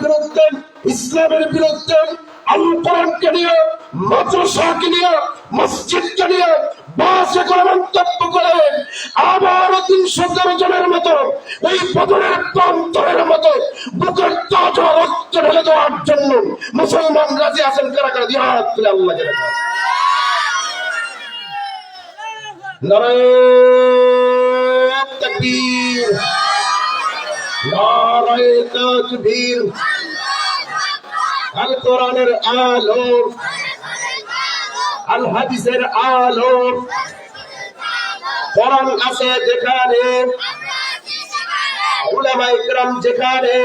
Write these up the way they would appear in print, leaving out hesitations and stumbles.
বিরুদ্ধে, ইসলামের বিরুদ্ধে, আল কোরআনকে নিয়ে, মাদ্রাসাকে নিয়ে, মসজিদকে নিয়ে বাজে করে মন্তব্য করে আবার ৩১৩ জনের মতো ওই বদরের প্রান্তরের মতো বুকের তাজা রক্ত ঢেলে দেওয়ার জন্য মুসলমান রাজি আছেন কারা কারা দিয়ে হাত তুলে আল্লাহ জেনে নারায়ে তাকবীর, নারায়ে তাকবীর। আল কোরআনের আলো, আল হাদিসের আলো, কোরআন আছে যেখানে, উলামায়ে কেরাম যেখানে,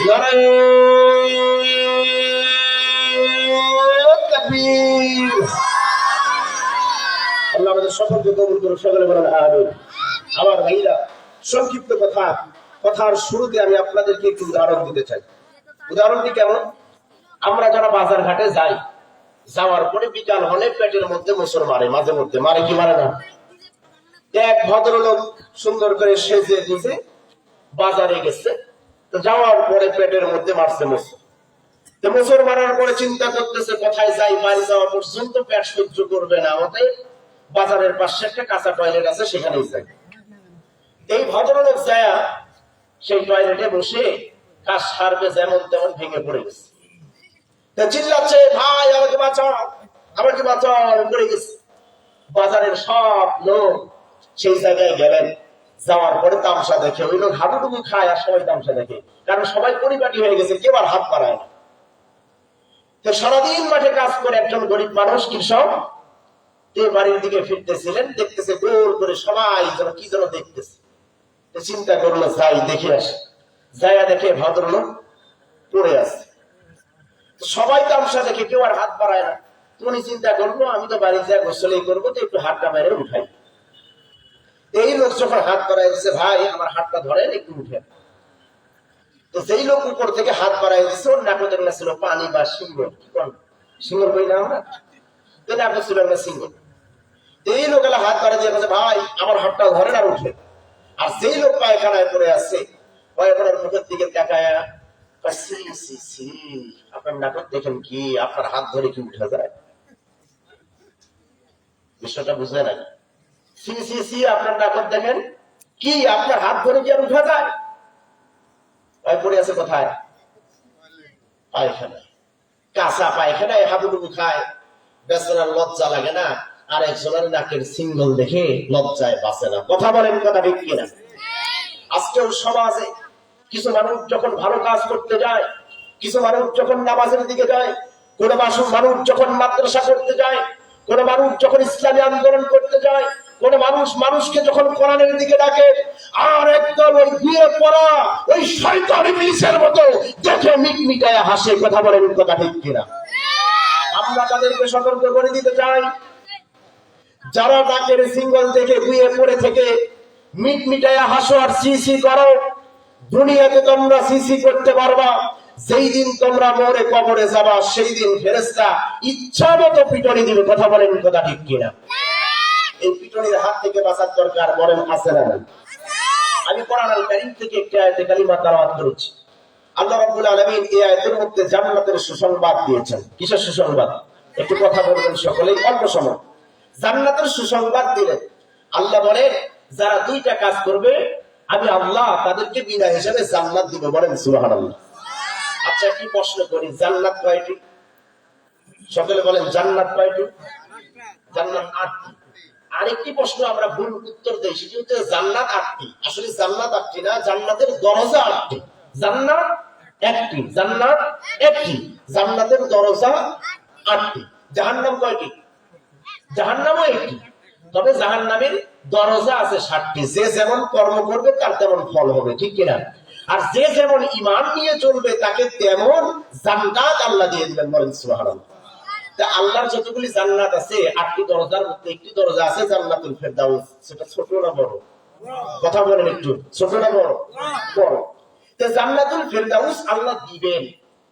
নারায়ে তাকবীর। আল্লাহ আমাদের সকলকে কবুল করুন, সকলে বলেন আমিন। আমার ভাইরা, সংক্ষিপ্ত কথার শুরুতে আমি আপনাদেরকে একটু উদাহরণ দিতে চাই। উদাহরণটি কেমন? আমরা যারা বাজার ঘাটে যাই, যাওয়ার পরে বিকাল হলে পেটের মধ্যে মোচড় মারে, মাঝে মধ্যে মারে কি মারে না? এক ভদ্রলোক সুন্দর করে সেজে গুজে বাজারে গেছে, তো যাওয়ার পরে পেটের মধ্যে মারছে মোচড় মারার পরে চিন্তা করতেছে কোথায় যাই, বাড়ি যাওয়া পর্যন্ত পেট সহ্য করবে না, আমাদের বাজারের পাশে একটা কাঁচা টয়লেট আছে, সেখানেই যাই। এই ভদ্রলোক যায় সেই টয়লেটে বসে কাজ সারবে যেমন তেমন ভেঙে পড়ে গেছে, চিল্লাচ্ছে, ভাই আমাকে বাঁচাও, আমাকে বাঁচাও, পড়ে গেছে। বাজারের সব লোক সেই জায়গায় গেলেন, যাওয়ার পরে তামসা দেখে, ওই লোক হাঁটুটুকু খায় আর সবাই তামসা দেখে, কারণ সবাই পরিপাটি হয়ে গেছে, কেউ আর হাত বাড়ায় না। তো সারাদিন মাঠে কাজ করে একজন গরিব মানুষ কৃষক বাড়ির দিকে ফিরতেছিলেন, দেখতেছে গোল করে সবাই যেন কি যেন দেখতেছে। চিন্তা করলো যাই দেখে আসে, যাইয়া দেখে ভদ্রলোক পড়ে আছে, সবাই তামসা দেখে, কেউ আর হাত বাড়ায় না। তুমি চিন্তা করবো আমি তো বাড়ি যা গোসলেই করবো, তো একটু হাতটা মেরে উঠাই। এই লোক যখন হাত বাড়াই দিচ্ছে, ভাই আমার হাতটা ধরেন একটু উঠে। তো যেই লোক উপর থেকে হাত বাড়াই দিচ্ছে, ওর নাকতে ছিল পানি বা সিঙ্গল, সিঙ্গল করি না আমরা, তো নাকতে ছিল একটা সিঙ্গল। এই লোক হাত বাড়াই দিয়ে বলছে, ভাই আমার হাতটা ধরেন আর উঠে। আর যেই লোক পায়খানায় পড়ে আছে, পায়খানার মুখের দিকে তাকায়, আপনার নাটক দেখেন কি, আপনার হাত ধরে কি উঠে যায়? বিষয়টা বুঝলেন না? আপনার নাটক দেখেন কি, আপনার হাত ধরে কি আর উঠে যায়? পড়ে আছে কোথায়? পায়খানায়, কাঁচা পায়খানায় হাবুডুবু খায়, বেচারার লজ্জা লাগে না, আর একজনের নাকের সিঙ্গল দেখে লজ্জায় বাঁচে না। কথা বলেন, কথা ঠিক কিনা? আজকেও সমাজে কিছু মানুষ যখন ভালো কাজ করতে যায়, কিছু মানুষ যখন নামাজের দিকে যায়, কোন মানুষ যখন মাদ্রাসা করতে যায়, কোন মানুষ যখন ইসলামী আন্দোলন করতে যায়, কোন মানুষকে যখন কোরআনের দিকে ডাকে, আর একদম ওই বিয়ে পড়া ওই শয়তান ইবলিসের মতো দেখে মিটমিটায় হাসে। কথা বলেন, কথা ঠিক কিনা? আমরা তাদেরকে সতর্ক করে দিতে চাই, যারা ডাকের সিঙ্গল দেখে বিয়ে পড়ে থেকে মিটমিটায় হাসো আর সিসি করো, দুনিয়াতে তোমরা সিসি করতে পারবা, যেই দিন তোমরা মরে কবরে যাবা সেই দিন ফেরেশতা ইচ্ছা মতো পিটনি দিবে। কথা বলেন, কথা ঠিক কিনা? এই পিটনির হাত থেকে বাঁচার দরকার বলেন আছে না? আমি কোরআনুল কারীম থেকে একটি আয়াতে কারিমা তেলাওয়াত করেছি। আল্লাহ রাব্বুল আলামিন এই আয়াতের মধ্যে জান্নাতের সুসংবাদ দিয়েছেন। কিসের সুসংবাদ? একটু কথা বলবেন সকলেই, অল্প সময়। জান্নাতের সুসংবাদ দিলেন। আল্লাহ বলেন, যারা দুইটা কাজ করবে আমি আল্লাহ তাদেরকে বিনা হিসাবে জান্নাত দিব। বলেন সুবহানাল্লাহ। আচ্ছা, কি প্রশ্ন করি, জান্নাত কয়টি? সকলে বলেন, জান্নাত কয়টি? জান্নাত 8টি। আরেকটি প্রশ্ন আমরা ভুল উত্তর দেই, সেটি হচ্ছে জান্নাত 8টি। আসলে জান্নাত 8টি না, জান্নাতের দরজা 8টি। জান্নাত 1টি, জান্নাত 1টি, জান্নাতের দরজা 8টি। জাহান্নাম কয়টি? জাহান্নামও 1টি, তবে জাহান্নামের দরজা আছে 7টি। যে যেমন কর্ম করবে তার তেমন ফল হবে, ঠিক কিনা? আর যে যেমন ঈমান নিয়ে চলবে তাকে তেমন জান্নাত আল্লাহ দিয়ে দিবেন। বলেন সুবহানাল্লাহ। তা আল্লাহর যতগুলি জান্নাত আছে, 8টি দরজার মধ্যে একটি দরজা আছে জান্নাতুল ফেরদাউস। সেটা ছোট না বড়? কথা বলেন একটু, ছোট না বড়? বড়। তো জান্নাতুল ফেরদাউস আল্লাহ দিবেন।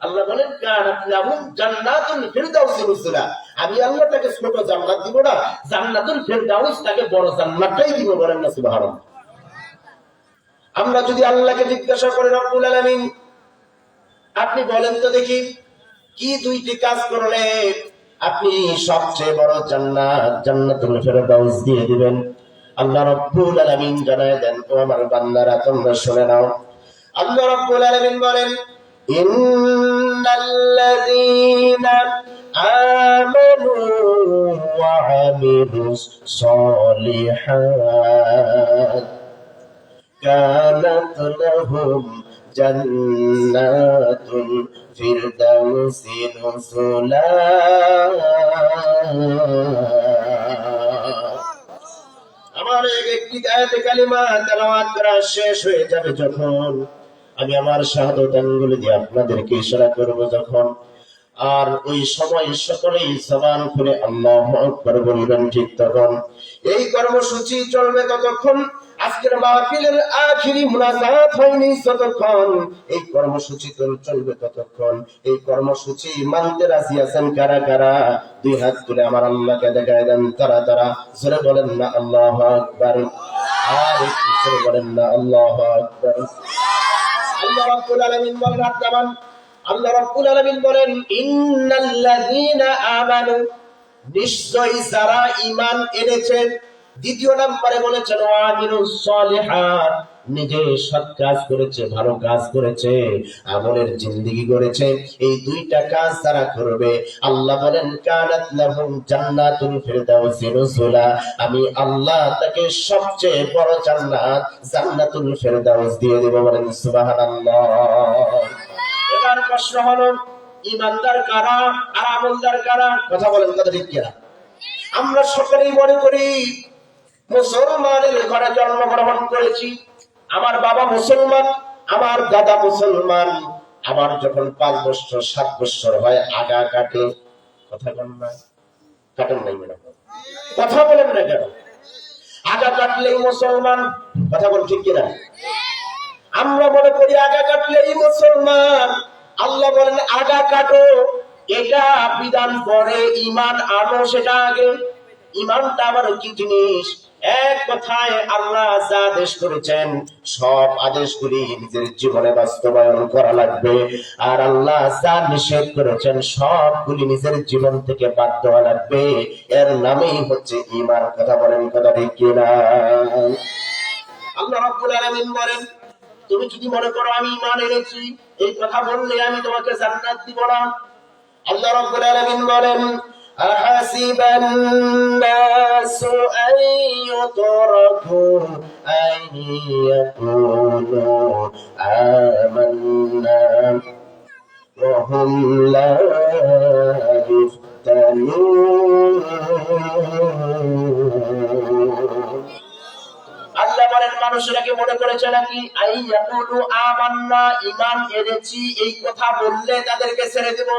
আল্লাহ বলেন, কানাত লাহুম জান্নাতুল ফিরদাউস নুজুলা। আমি আল্লাহ তাকে ছোট জান্নাত দিব না, জান্নাতুল ফিরদাউস তাকে বড় জান্নাতটাই দিব। বলেন না সুবহানাল্লাহ। আমরা যদি আল্লাহকে জিজ্ঞাসা করি, রব্বুল আলামিন আপনি বলেন তো দেখি, কি দুইটি কাজ করলে আপনি সবচেয়ে বড় জান্নাত, জান্নাতুল ফেরদাউস দিয়ে দিবেন? আল্লাহ রাব্বুল আলামিন জানায় দেন, ও আমার বান্দারা তোমরা শুনে নাও। আল্লাহ রাব্বুল আলামিন বলেন, ইন্নাল্লাযীনা আমানু ওয়া আমিলুস সলিহাত কানাত লাহুম জান্নাতুল ফিরদাউসি নুজুলা। আমার একটি আয়াতে কালিমা তেলাওয়াত করা শেষ হয়ে যাবে যখন, আমি আমার শাহাদাত আঙ্গুল দিয়ে আপনাদেরকে ইশারা করব যখন, আর ওই সময় সকলেই জবান খুলে আল্লাহু আকবার বলবেন, ঠিক তখন এই কর্মসূচি চলবে ততক্ষণ। আজকের মাহফিলের আখিরি মুনাজাত হয়নি ততক্ষণ এই কর্মসূচি চলবে ততক্ষণ। এই কর্মসূচি মানতে রাজি আছেন কারা কারা? দুই হাত তুলে আমার আল্লাহকে দেখায় দেন। তারা তারা জোরে বলেন না আল্লাহু আকবার, আর একটু জোরে বলেন না আল্লাহু আকবার। আল্লাহ রাব্বুল আলামিন বলেন, আল্লাহ রাব্বুল আলামিন বলেন, ইন্নাল্লাযীনা আমানু, নিশ্চয়ই যারা ঈমান এনেছে। দ্বিতীয় নম্বরে বলেছেন ওয়া আমিলুস সলিহাত, নিজে সৎ কাজ করেছে, ভালো কাজ করেছে, আমলের জিন্দেগি করেছে। এই দুইটা কাজ তারা করবে, আল্লাহ বলেন কানাত লাহুম জান্নাতুল ফিরদাউসি নুজুলা, আমি আল্লাহ তাকে সবচেয়ে বড় জান্নাত, জান্নাতুল ফিরদাউস দিয়ে দেব। বলেন সুবহানাল্লাহ। এবার প্রশ্ন হলো, ঈমানদার কারা আর আমলদার কারা? কথা বলেন, কথা ঠিক কিনা? আমরা সকলেই মনে করি মুসলমানের ঘরে জন্মগ্রহণ করেছি, আমার বাবা মুসলমান, আমার দাদা মুসলমান, আমার যখন 5 বছর 7 বছর হয় আগা কাটে। কথা বলেন না, কাটেন নাই ম্যাডাম, কথা বলেন না কেন? আগা কাটলেই মুসলমান, কথা বল ঠিক কিনা? আমরা মনে করি আগা কাটলেই মুসলমান। আল্লাহ বলেন আগা কাটো, এটা বিধান পরে, ঈমান আনো সেটা আগে। ঈমানটা আবার কি জিনিস? এক কথায় আল্লাহ যা আদেশ করেছেন সব আদেশগুলি নিজের জীবনে বাস্তবায়ন করা লাগবে, আর আল্লাহ যা নিষেধ করেছেন সবগুলি নিজের জীবন থেকে বাদ দেওয়া লাগবে। এর নামেই হচ্ছে ঈমান। কথা বলেন, কথা ঠিক কিনা? আল্লাহ রাব্বুল আলামিন বলেন, তুমি যদি মনে করো আমি ঈমান এনেছি, এই কথা বললে আমি তোমাকে জান্নাত দিব না। আল্লাহ রাব্বুল আলামিন বলেন, আহাসিবান নাসু আন ইউতরাকু আন ইয়াকুলু আমান্না ওয়া হুম লা ইফতানুন। আল্লাহ বলেন, মানুষেরা কি মনে করেছে নাকি আইয়াকুলু আমান্না, ঈমান এনেছি এই কথা বললে তাদেরকে ছেড়ে দেব?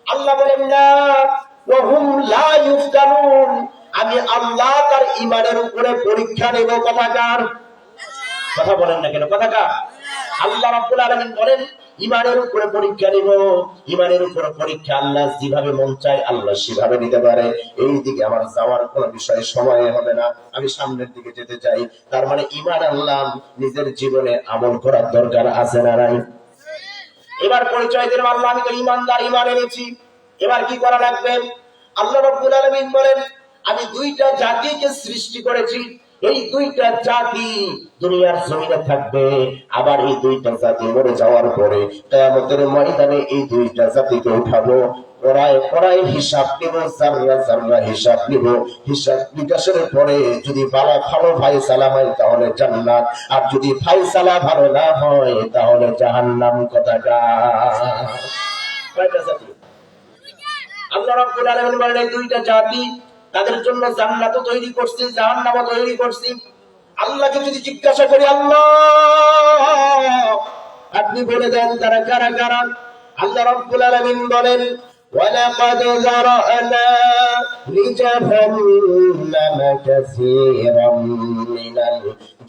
আল্লাহ বলেন না, ওয়া হুম লা ইফতানুন, আমি আল্লাহ তার ঈমানের উপরে পরীক্ষা নেব। কথাকার, কথা বলেন না কেন? কথাকার আল্লাহ রাব্বুল আলামিন বলেন ঈমানের উপরে পরীক্ষা নিব। ঈমানের উপরে পরীক্ষা আল্লাহ যেভাবে মন চায় আল্লাহ সেভাবে নিতে পারে। এই দিকে আমার যাওয়ার কোন বিষয় সময় হবে না, আমি সামনের দিকে যেতে চাই। তার মানে ঈমান আল্লাহ নিজের জীবনে আমল করার দরকার আছে না নাই? এবার পরিচয় দিলাম, আল্লাহ আমি তো ঈমানদার, ঈমান এনেছি। এবার কি করা লাগবে? আল্লাহ রাব্বুল আলামিন বলেন, আমি দুইটা জাতিকে সৃষ্টি করেছি। এই দুইটা জাতি দুনিয়ার জমিনে থাকবে, আবার এই দুইটা জাতি মরে যাওয়ার পরে কিয়ামতের ময়দানে এই দুইটা জাতিকে উঠাবো। পড়ায় হিসাব নিব, জাররা জাররা হিসাব নিব। হিসাব নিকাশের পরে যদি ভালো ফায়সালা হয় তাহলে জান্নাত, আর যদি ফায়সালা ভালো না হয় তাহলে জাহান্নাম। কথাকার কয়টা জাতি? আল্লাহ রাব্বুল আলামিন বলেন এই দুইটা জাতি, তাদের জন্য জান্নাতও তৈরি করছি, জাহান্নামও তৈরি করছি। আল্লাহকে যদি জিজ্ঞাসা করি, আল্লাহ আপনি বলে দেন তারা কারা কারা? আল্লাহ রাব্বুল আলামিন বলেন, ওয়ালাকাদ যারা'না লিজাহান্নামা কাসীরাম মিনাল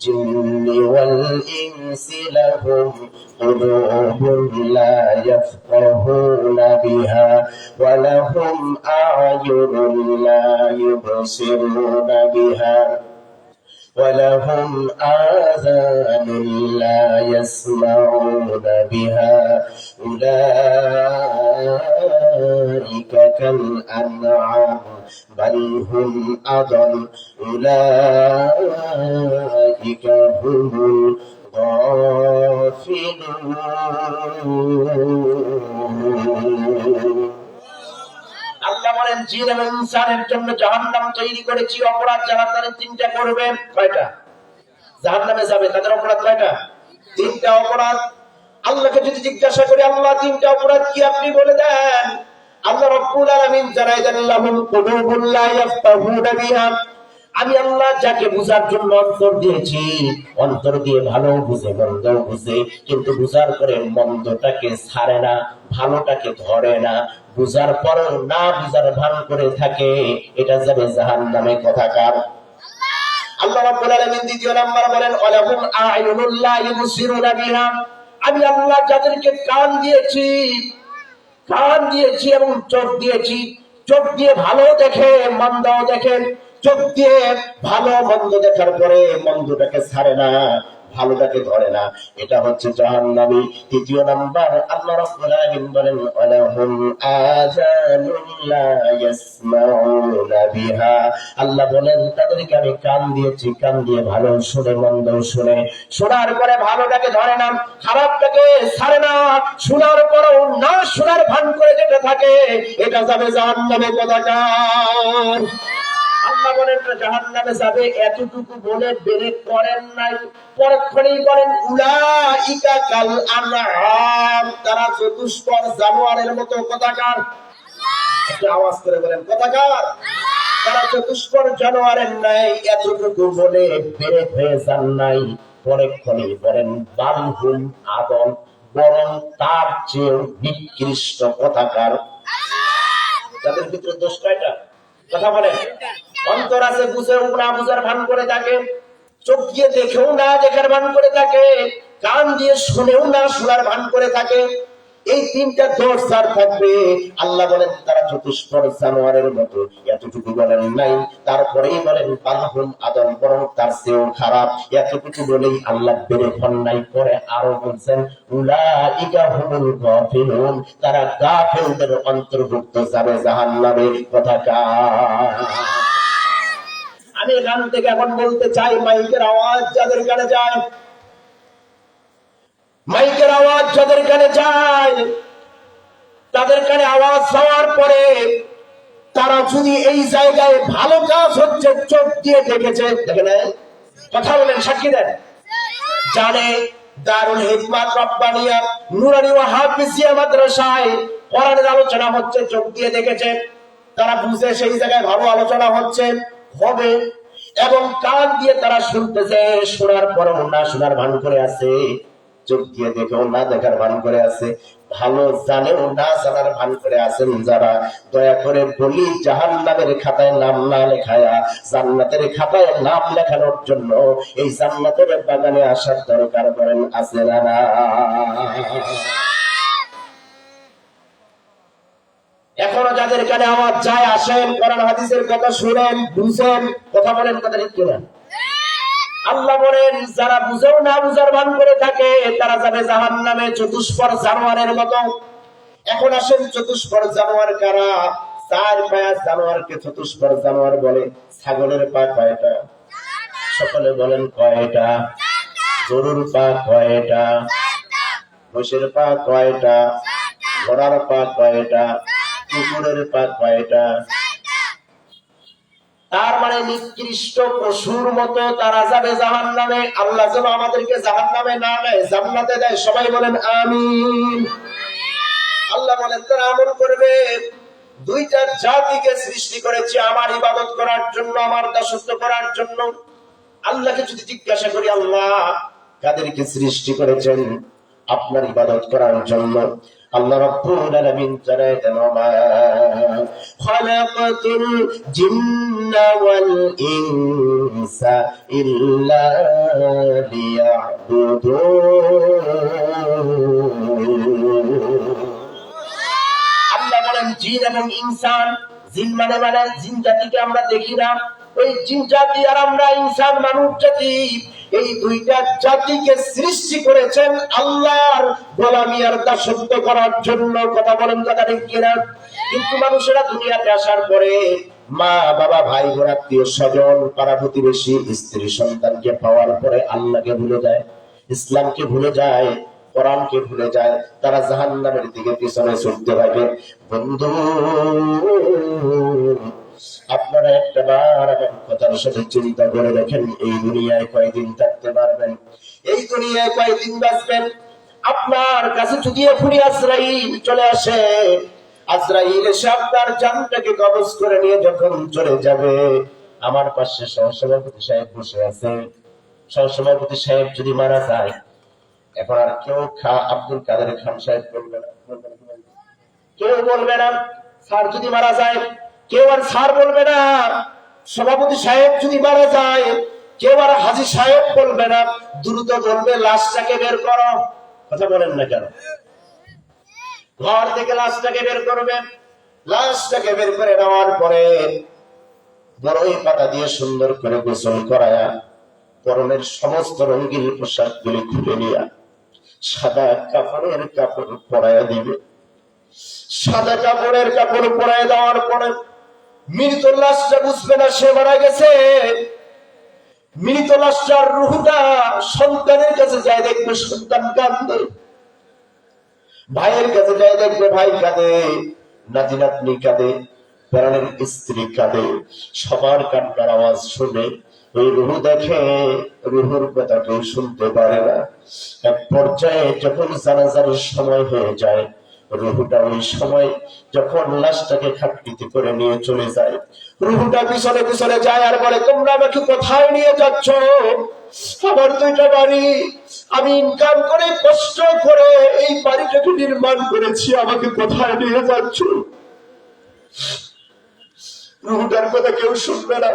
জিন্নি ওয়াল ইনসি লাহুম কুলুবুন লা ইয়াফকাহুনা বিহা ওয়া লাহুম আ'য়ুনুন লা ইউবসিরুনা বিহা ولهم آذان لا يسمعون بها أولئك كالأنعام بل هم أضل أولئك هم الغافلون। আল্লাহ বলেন জিন এবং ইনসানের জন্য জাহান্নাম তৈরি করেছি। অপরাধ যারা তারা তিনটা করবে। কয়টা? জাহান্নামে যাবে, তাদের অপরাধ কয়টা? তিনটা অপরাধ। আল্লাহকে যদি জিজ্ঞাসা করি আল্লাহ তিনটা অপরাধ কি, আপনি বলে দেন। আল্লাহ রাব্বুল আলামিন জানাই দেন লাহুম কুলুবুন লা ইয়াফকাহুনা বিহা, আমি আল্লাহ যাকে বুঝার জন্য অন্তর দিয়েছি, অন্তর দিয়ে ভালো বুঝে মন্দও বুঝে, কিন্তু বুঝার পরে মন্দটাকে ছাড়ে না, ভালোটাকে ধরে না, বুঝার পরেও না বুঝার ভান করে থাকে, এটা যাবে জাহান্নামে। কথাকার আল্লাহ রাব্বুল আলামিন দ্বিতীয় নাম্বার বলেন ওয়ালাহুম আ'ইনুন লা ইবসিরুনা বিহা, আমি আল্লাহ যাদেরকে কান দিয়েছি এবং চোখ দিয়েছি, চোখ দিয়ে ভালো দেখে মন্দও দেখে, চোখ দিয়ে ভালো মন্দ দেখার পরে মন্দটাকে ছাড়ে না, ভালোটাকে ধরে না, এটা হচ্ছে জাহান্নামী। তৃতীয় নাম্বার আল্লাহ রাব্বুল আলামিন বলেন ওয়ালাহুম আযানুন লা ইয়াসমাউনা বিহা, আল্লাহ বলেন তাদেরকে আমি কান দিয়েছি, কান দিয়ে ভালো শুনে মন্দ শুনে, শোনার পরে ভালোটাকে ধরে না, খারাপটাকে ছাড়ে না, শোনার পরেও না শোনার ভান করে যেতে থাকে, এটা যাবে জাহান্নামে। কথাকার আল্লাহ বলেন জাহান্নামে যাবে, এতটুকু বলে বেরেক করেন নাই, পরক্ষণেই বলেন উলাইকা কাল আনআম, তারা চতুষ্পদ জানোয়ারের মতো। কথাকার একটা আওয়াজ করে বলেন কথাকার, তারা চতুষ্পদ জানোয়ারের নাই, এতটুকু বলে বেরেক হয়ে যান নাই, পরক্ষণেই বলেন বালহুম আদল, বরং তার চেয়ে নিকৃষ্ট। কথাকার তাদের ভিতরে দোষ কয়টা? কথা বলেন। অন্তর আছে বুঝেও না বুঝার ভান করে থাকে, চোখ দিয়ে দেখেও না দেখার ভান করে থাকে, কান দিয়ে শুনেও না শোনার ভান করে থাকে। এই তিনটা দোষ যার থাকবে আল্লাহ বলেন তারা চতুষ্পদ জানোয়ারের মতো। এতটুকু বলেন নাই, তারপরেই বলেন বালহুম আদল, বরং তার চেয়েও খারাপ। এতটুকু বলেই আল্লাহ বেড়ে হন নাই, পরে আরো বলছেন উলাইকা হুমুল গাফিলুন, তারা গাফিলদের অন্তর্ভুক্ত, যাবে জাহান্নামে। কথাকার আমি এখান থেকে এখন বলতে চাই, মাইকের আওয়াজ যাদের কানে যায়, মাইকের আওয়াজ যাদের কানে যায়, তাদের কানে আওয়াজ যাওয়ার পরে তারা যদি এই জায়গায় ভালো কাজ হচ্ছে চোখ দিয়ে দেখেছে, দেখে নেয়, কথা বলেন, সাক্ষী দেন, জানে দারুল হিকমাত রব্বানিয়া নুরানি ওয়া হাফিজিয়া মাদ্রাসায় কোরআনের আলোচনা হচ্ছে, চোখ দিয়ে দেখেছে, তারা বুঝে সেই জায়গায় ভালো আলোচনা হচ্ছে হবে, এবং কান দিয়ে তারা শুনতেছে, শোনার পরেও না শোনার ভান করে আছে, চোখ দিয়ে দেখেও না দেখার ভান করে আছে, ভালো জানেও না জানার ভান করে আছেন যারা, দয়া করে বলি জাহান্নামের খাতায় নাম না লেখায়া জান্নাতের খাতায় নাম লেখানোর জন্য এই জান্নাতের বাগানে আসার দরকার করেন, আছে না? এখনো যাদের কানে আওয়াজ যায় আসেন, কোরআন হাদিসের কথা শুনেন, বুঝেন, কথা বলেন, কথা ঠিক কিনা? আল্লাহ বলেন যারা বুঝেও না বুঝার ভান করে থাকে তারা যাবে জাহান্নামে চতুষ্পদ জানোয়ারের মতো। এখন আসেন চতুষ্পদ জানোয়ার কারা? চার পায়া জানোয়ারকে চতুষ্পদ জানোয়ার বলে। ছাগলের পা কয়টা? সকলে বলেন কয়টা? গরুর পা কয়টা? মোষের পা কয়টা? ঘোড়ার পা কয়টা? কুকুরের পা কয়টা? তার মানে নিকৃষ্ট পশুর মতো তারা যাবে জাহান্নামে। আল্লাহ যেন আমাদেরকে জাহান্নামে না নেয়, জান্নাতে দেয়। সবাই বলেন আমিন। আল্লাহ বলেন তারা আমল করবে। দুইটা জাতিকে সৃষ্টি করেছি আমার ইবাদত করার জন্য, আমার দাসত্ব করার জন্য। আল্লাহকে যদি জিজ্ঞাসা করি আল্লাহ কাদেরকে সৃষ্টি করেছেন আপনার ইবাদত করার জন্য, আল্লাহ রাব্বুল আলামিন জানায় দেন মা খালাকাতুল জিন্না ওয়াল ইনসা ইল্লা লিয়াবুদুন। আল্লাহ বলেন জিন এবং ইনসান, জিন মানে জিন জাতিকে আমরা দেখি না, ওই জিন জাতি আর আমরা ইনসান মানুষ জাতি, এই দুইটা জাতিকে সৃষ্টি করেছেন আল্লাহর গোলামি আর দাসত্ব করার জন্য। কথা বলেন কথা ঠিক কিনা? কিন্তু মানুষেরা দুনিয়াতে আসার পরে মা বাবা ভাই বোন আত্মীয় স্বজন পাড়া প্রতিবেশী স্ত্রী সন্তানকে পাওয়ার পরে আল্লাহকে ভুলে যায়, ইসলামকে ভুলে যায়, কোরআনকে ভুলে যায়। তারা জাহান্নামের দিকে পিছনে ছুটতে থাকে। বন্ধু, আপনারা একটা বার আমার কথার সাথে চিন্তা করে দেখেন, এই দুনিয়ায় কয়দিন থাকতে পারবেন? এই দুনিয়ায় কয়দিন বাঁচবেন? আপনার কাছে যদি এখনই আজরাইল চলে আসে, আজরাইল এসে আপনার জানটাকে কবজ করে নিয়ে যখন চলে যাবে, আমার পাশে সহসভাপতি সাহেব বসে আছে। সহসভাপতি সাহেব যদি মারা যায়, এখন আর কেউ আব্দুল কাদের খান সাহেব বলবে না, কেউ বলবে না। স্যার যদি মারা যায়, কেউ আর স্যার বলবে না। সভাপতি সাহেব যদি মারা যায়, কেউ আর হাজী সাহেব বলবে না। দ্রুত বলবে লাশটাকে বের করো। কথা বলেন না কেন? ঘর থেকে লাশটাকে বের করবে। লাশটাকে বের করে নেওয়ার পরে বড়ই পাতা দিয়ে সুন্দর করে গোসল করায়া পরনের সমস্ত রঙিন পোশাক গুলি খুলে নিয়া সাদা কাপড়ের কাপড় পরাইয়া দিবে। সাদা কাপড়ের কাপড় পরাই দেওয়ার পরে মৃত লাশটা বুঝবে না সে মারা গেছে। মৃত লাশটার রুহটা সন্তানের কাছে যায়, দেখবে সন্তান কাঁদে। ভাইয়ের কাছে যায়, দেখবে ভাই কাঁদে। নাতি নাতনি কাঁদে, প্রাণের স্ত্রী কাঁদে। সবার কান্নার আওয়াজ শুনে ওই রুহু দেখে, রুহুর কথা কেউ শুনতে পারে না। এক পর্যায়ে যখন জানাজার সময় হয়ে যায়, রুহুটা ওই সময় যখন লাশটাকে খাটনিতে করে নিয়ে চলে যায়, রুহুটা পিছনে পিছনে যায় আর বলে, তোমরা আমাকে কোথায় নিয়ে যাচ্ছ? আমার দুইটা বাড়ি, আমি ইনকাম করে কষ্ট করে এই বাড়িটাকে নির্মাণ করেছি, আমাকে কোথায় নিয়ে যাচ্ছ? রুহুটার কথা কেউ শুনবে না।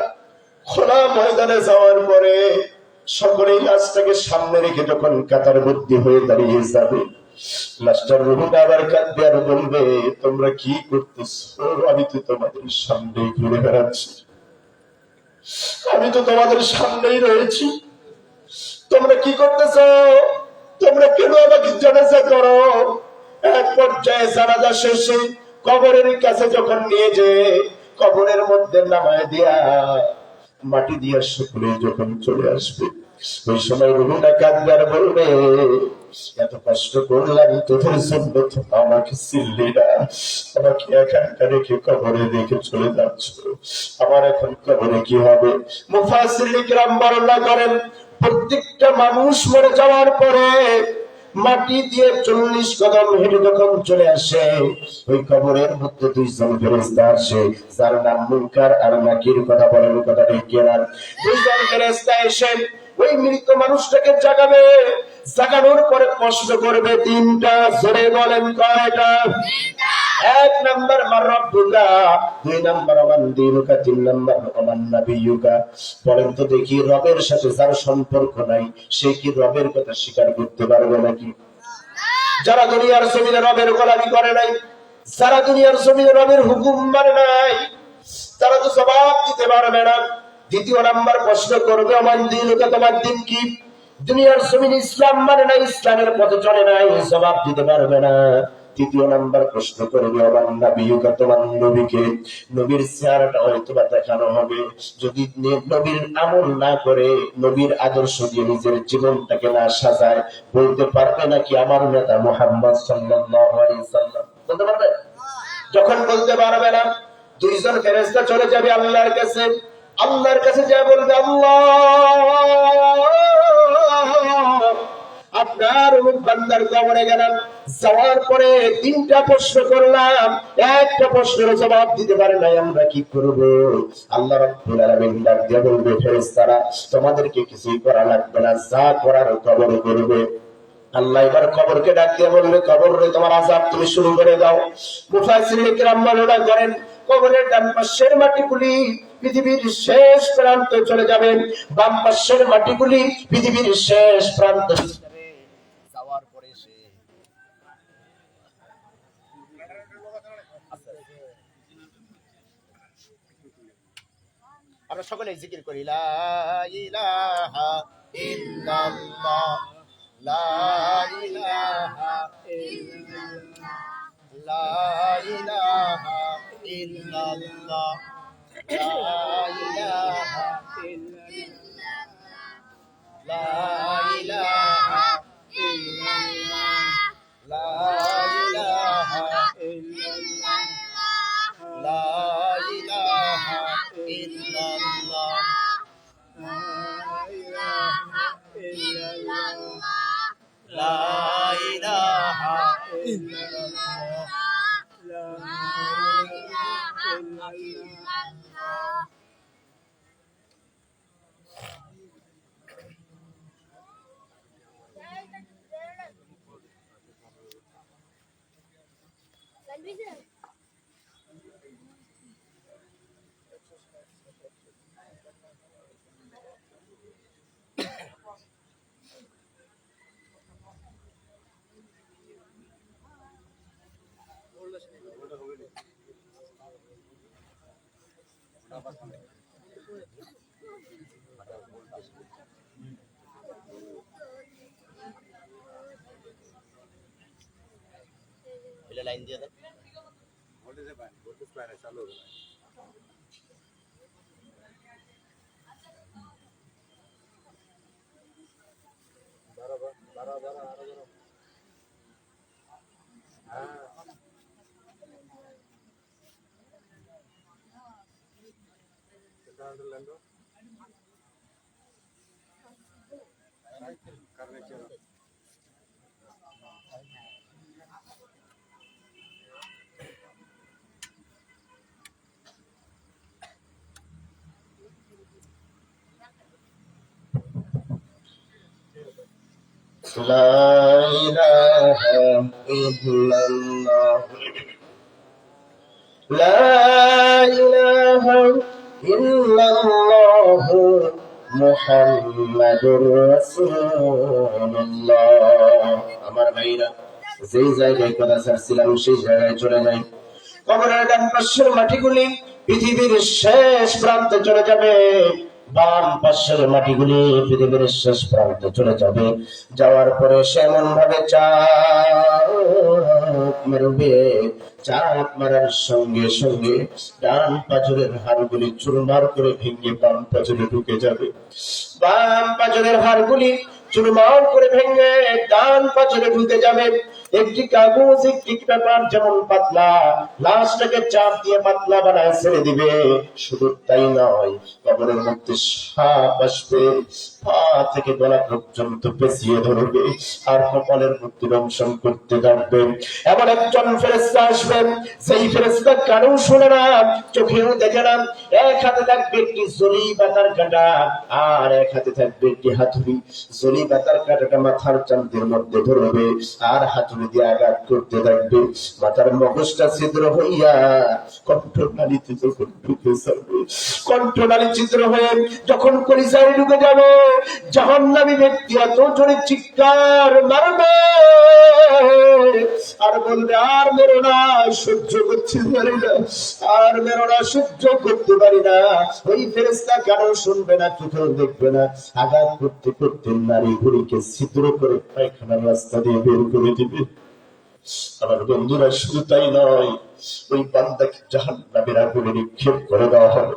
খোলা ময়দানে যাওয়ার পরে সকলেই লাশটাকে সামনে রেখে যখন কাতার বদ্ধি হয়ে দাঁড়িয়ে যাবে, লাশটার রুহুটা আবার কাঁদবে আর বলবে, তোমরা কি করতেছো? আমি তো তোমাদের সামনেই ঘুরে বেড়াচ্ছি, আমি তো তোমাদের সামনেই রয়েছি, তোমরা কি করতেছ? তোমরা কেন আমাকে জানাজা করো? এক পর্যায়ে জানাজা শেষে কবরের কাছে যখন নিয়ে যে কবরের মধ্যে নামায় দিয়া মাটি দিয়া শুকলে যখন চলে আসবে, ওই সময় রুহুটা কাঁদবে আর বলবে, এত কষ্ট করলাম তোদের জন্য, তো আমাকে চিনলি না, আমাকে এখানকার রেখে কবরে রেখে চলে যাচ্ছ, আমার এখন কবরে কি হবে? মুফাসসিরিন কিরাম বর্ণনা করেন, প্রত্যেকটা মানুষ মরে যাওয়ার পরে মাটি দিয়ে 40 কদম হেঁটে যখন চলে আসে, ওই কবরের মধ্যে দুইজন ফেরেশতা আসে, যার নাম মুনকার আর নাকির। কথা বলেন কথা ঠিক কিনা? দুইজন ফেরেশতা এসে ওই মৃত মানুষটাকে জাগাবে। জাগানোর পরে প্রশ্ন করবে তিনটা। জোরে বলেন কয়টা? এক নাম্বার মান রাব্বুকা, দুই নাম্বার মান দীনুকা, তিন নাম্বার মান নাবিয়ুকা। বলেন তো দেখি, রবের সাথে যার সম্পর্ক নাই সে কি রবের কথা স্বীকার করতে পারবে নাকি? যারা দুনিয়ার জমিনে রবের গোলামি করে নাই, যারা দুনিয়ার জমিনে রবের হুকুম মানে নাই, তারা তো জবাব দিতে পারবে না। দ্বিতীয় নাম্বার প্রশ্ন করবে, মান দীনুকা, তোমার দিন কি? দুনিয়ার জমিনে ইসলাম মানে নাই, ইসলামের পথে চলে নাই, জবাব দিতে পারবে না। তৃতীয় নাম্বার প্রশ্ন করবে, আমার নবীকে, তোমার নবীকে, নবীর চেহারাটা হয়তো বা দেখানো হবে। যদি নবীর আমল না করে, নবীর আদর্শ দিয়ে নিজের জীবনটাকে না সাজায়, বলতে পারবে নাকি আমার নেতা মুহাম্মদ সাল্লাল্লাহু আলাইহি ওয়াসাল্লাম? বলতে পারবে? যখন বলতে পারবে না, দুইজন ফেরেশতা চলে যাবে আল্লাহর কাছে। আল্লাহর কাছে যা বলবে, আল্লাহ, আপনার অমুক বান্দার কবরে গেলাম, যাওয়ার পরে তিনটা প্রশ্ন করলাম, একটা প্রশ্নের জবাব দিতে পারে নাই, আমরা কি করব? আল্লাহ রাব্বুল আলামিন ডাক দিয়ে বলবে, ফেরেশতারা তোমাদেরকে কিছুই করা লাগবে না, যা করার কবরে করবে। আল্লাহ এবার কবরকে ডাক দিয়ে বলবে, কবর রে, তোমার আযাব তুমি শুরু করে দাও। মুফাসসিরিন কিরাম বর্ণনা করেন, কবরের ডান পাশের মাটিগুলি পৃথিবীর শেষ প্রান্তে চলে যাবে, বাম পাশের মাটিগুলি পৃথিবীর শেষ প্রান্তে যাওয়ার পরে সে আমরা সকলেই জিকির করি লা ইলাহা ইল্লাল্লাহ লা ইলাহা ইল্লাল্লাহ লা ইলাহা ইল্লাল্লাহ লা ইলাহা ইল্লাল্লাহ লা ইলাহা ইল্লাল্লাহ লা ইলাহা ইল্লাল্লাহ লা ইলাহা ইল্লাল্লাহ লা ইলাহা ইল্লাল্লাহ লা ইলাহা ইল্লাল্লাহ লা ইলাহা ইল্লাল্লাহ লাইন দিয়ে দেন চালু হবে لا إله إلا الله لا إله إلا الله محمد رسول الله আমার ভাইরা যেই জায়গায় কথা ছাড়ছিলাম সেই জায়গায় চলে যাই কবরের ডান পাশের মাটিগুলি পৃথিবীর শেষ প্রান্তে চলে যাবে বাম পাশের মাটিগুলি পৃথিবীর শেষ প্রান্তে চলে যাবে যাওয়ার পরে সে এমন ভাবে চাপ মারবে চাপ মারার সঙ্গে সঙ্গে ডান পাঁজরের হাড়গুলি চুরমার করে ভেঙে বাম পাঁজরে ঢুকে যাবে বাম পাঁজরের হাড়গুলি চুরমার করে ভেঙে ডান পাঁজরে ঢুকে যাবে একটি কাগজ একটি পেপার যেমন পাতলা লাশটাকে চাপ দিয়ে পাতলা বানায় ছেড়ে দিবে শুধু তাই নয় কবরের মধ্যে সাপ আসবে পা থেকে গলা পর্যন্ত পেঁচিয়ে ধরবে আর কপালের মধ্যে দংশন করতে থাকবে এমন একজন ফেরেশতা আসবেন সেই ফেরেশতা কানেও শোনে না চোখেও দেখে না এক হাতে থাকবে একটি জলি পাতার কাঁটা আর এক হাতে থাকবে একটি হাতুড়ি জলি পাতার কাঁটাটা মাথার চান্দের মধ্যে ধরবে আর হাতুড়ি দিয়ে আঘাত করতে থাকবে মাথার মগজটা ছিদ্র হইয়া কণ্ঠনালীতে যখন ঢুকে যাবে কণ্ঠনালী ছিদ্র হয়ে যখন কলিজায় ঢুকে যাবে জাহান্নামী ব্যক্তি এত জোরে চিৎকার মারবে আর বলবে আর মেরো না সহ্য করতে পারি না আর মেরো না সহ্য করতে পারি না ওই ফেরেশতা কেন শুনবে না চোখেও দেখবে না আঘাত করতে করতে নারী ঘুড়িকে ছিদ্র করে পায়খানার রাস্তা দিয়ে বের করে দিবে আমার বন্ধুরা শুধু তাই নয় ওই বান্দাকে জাহান্নামের আগুনে নিক্ষেপ করে দেওয়া হবে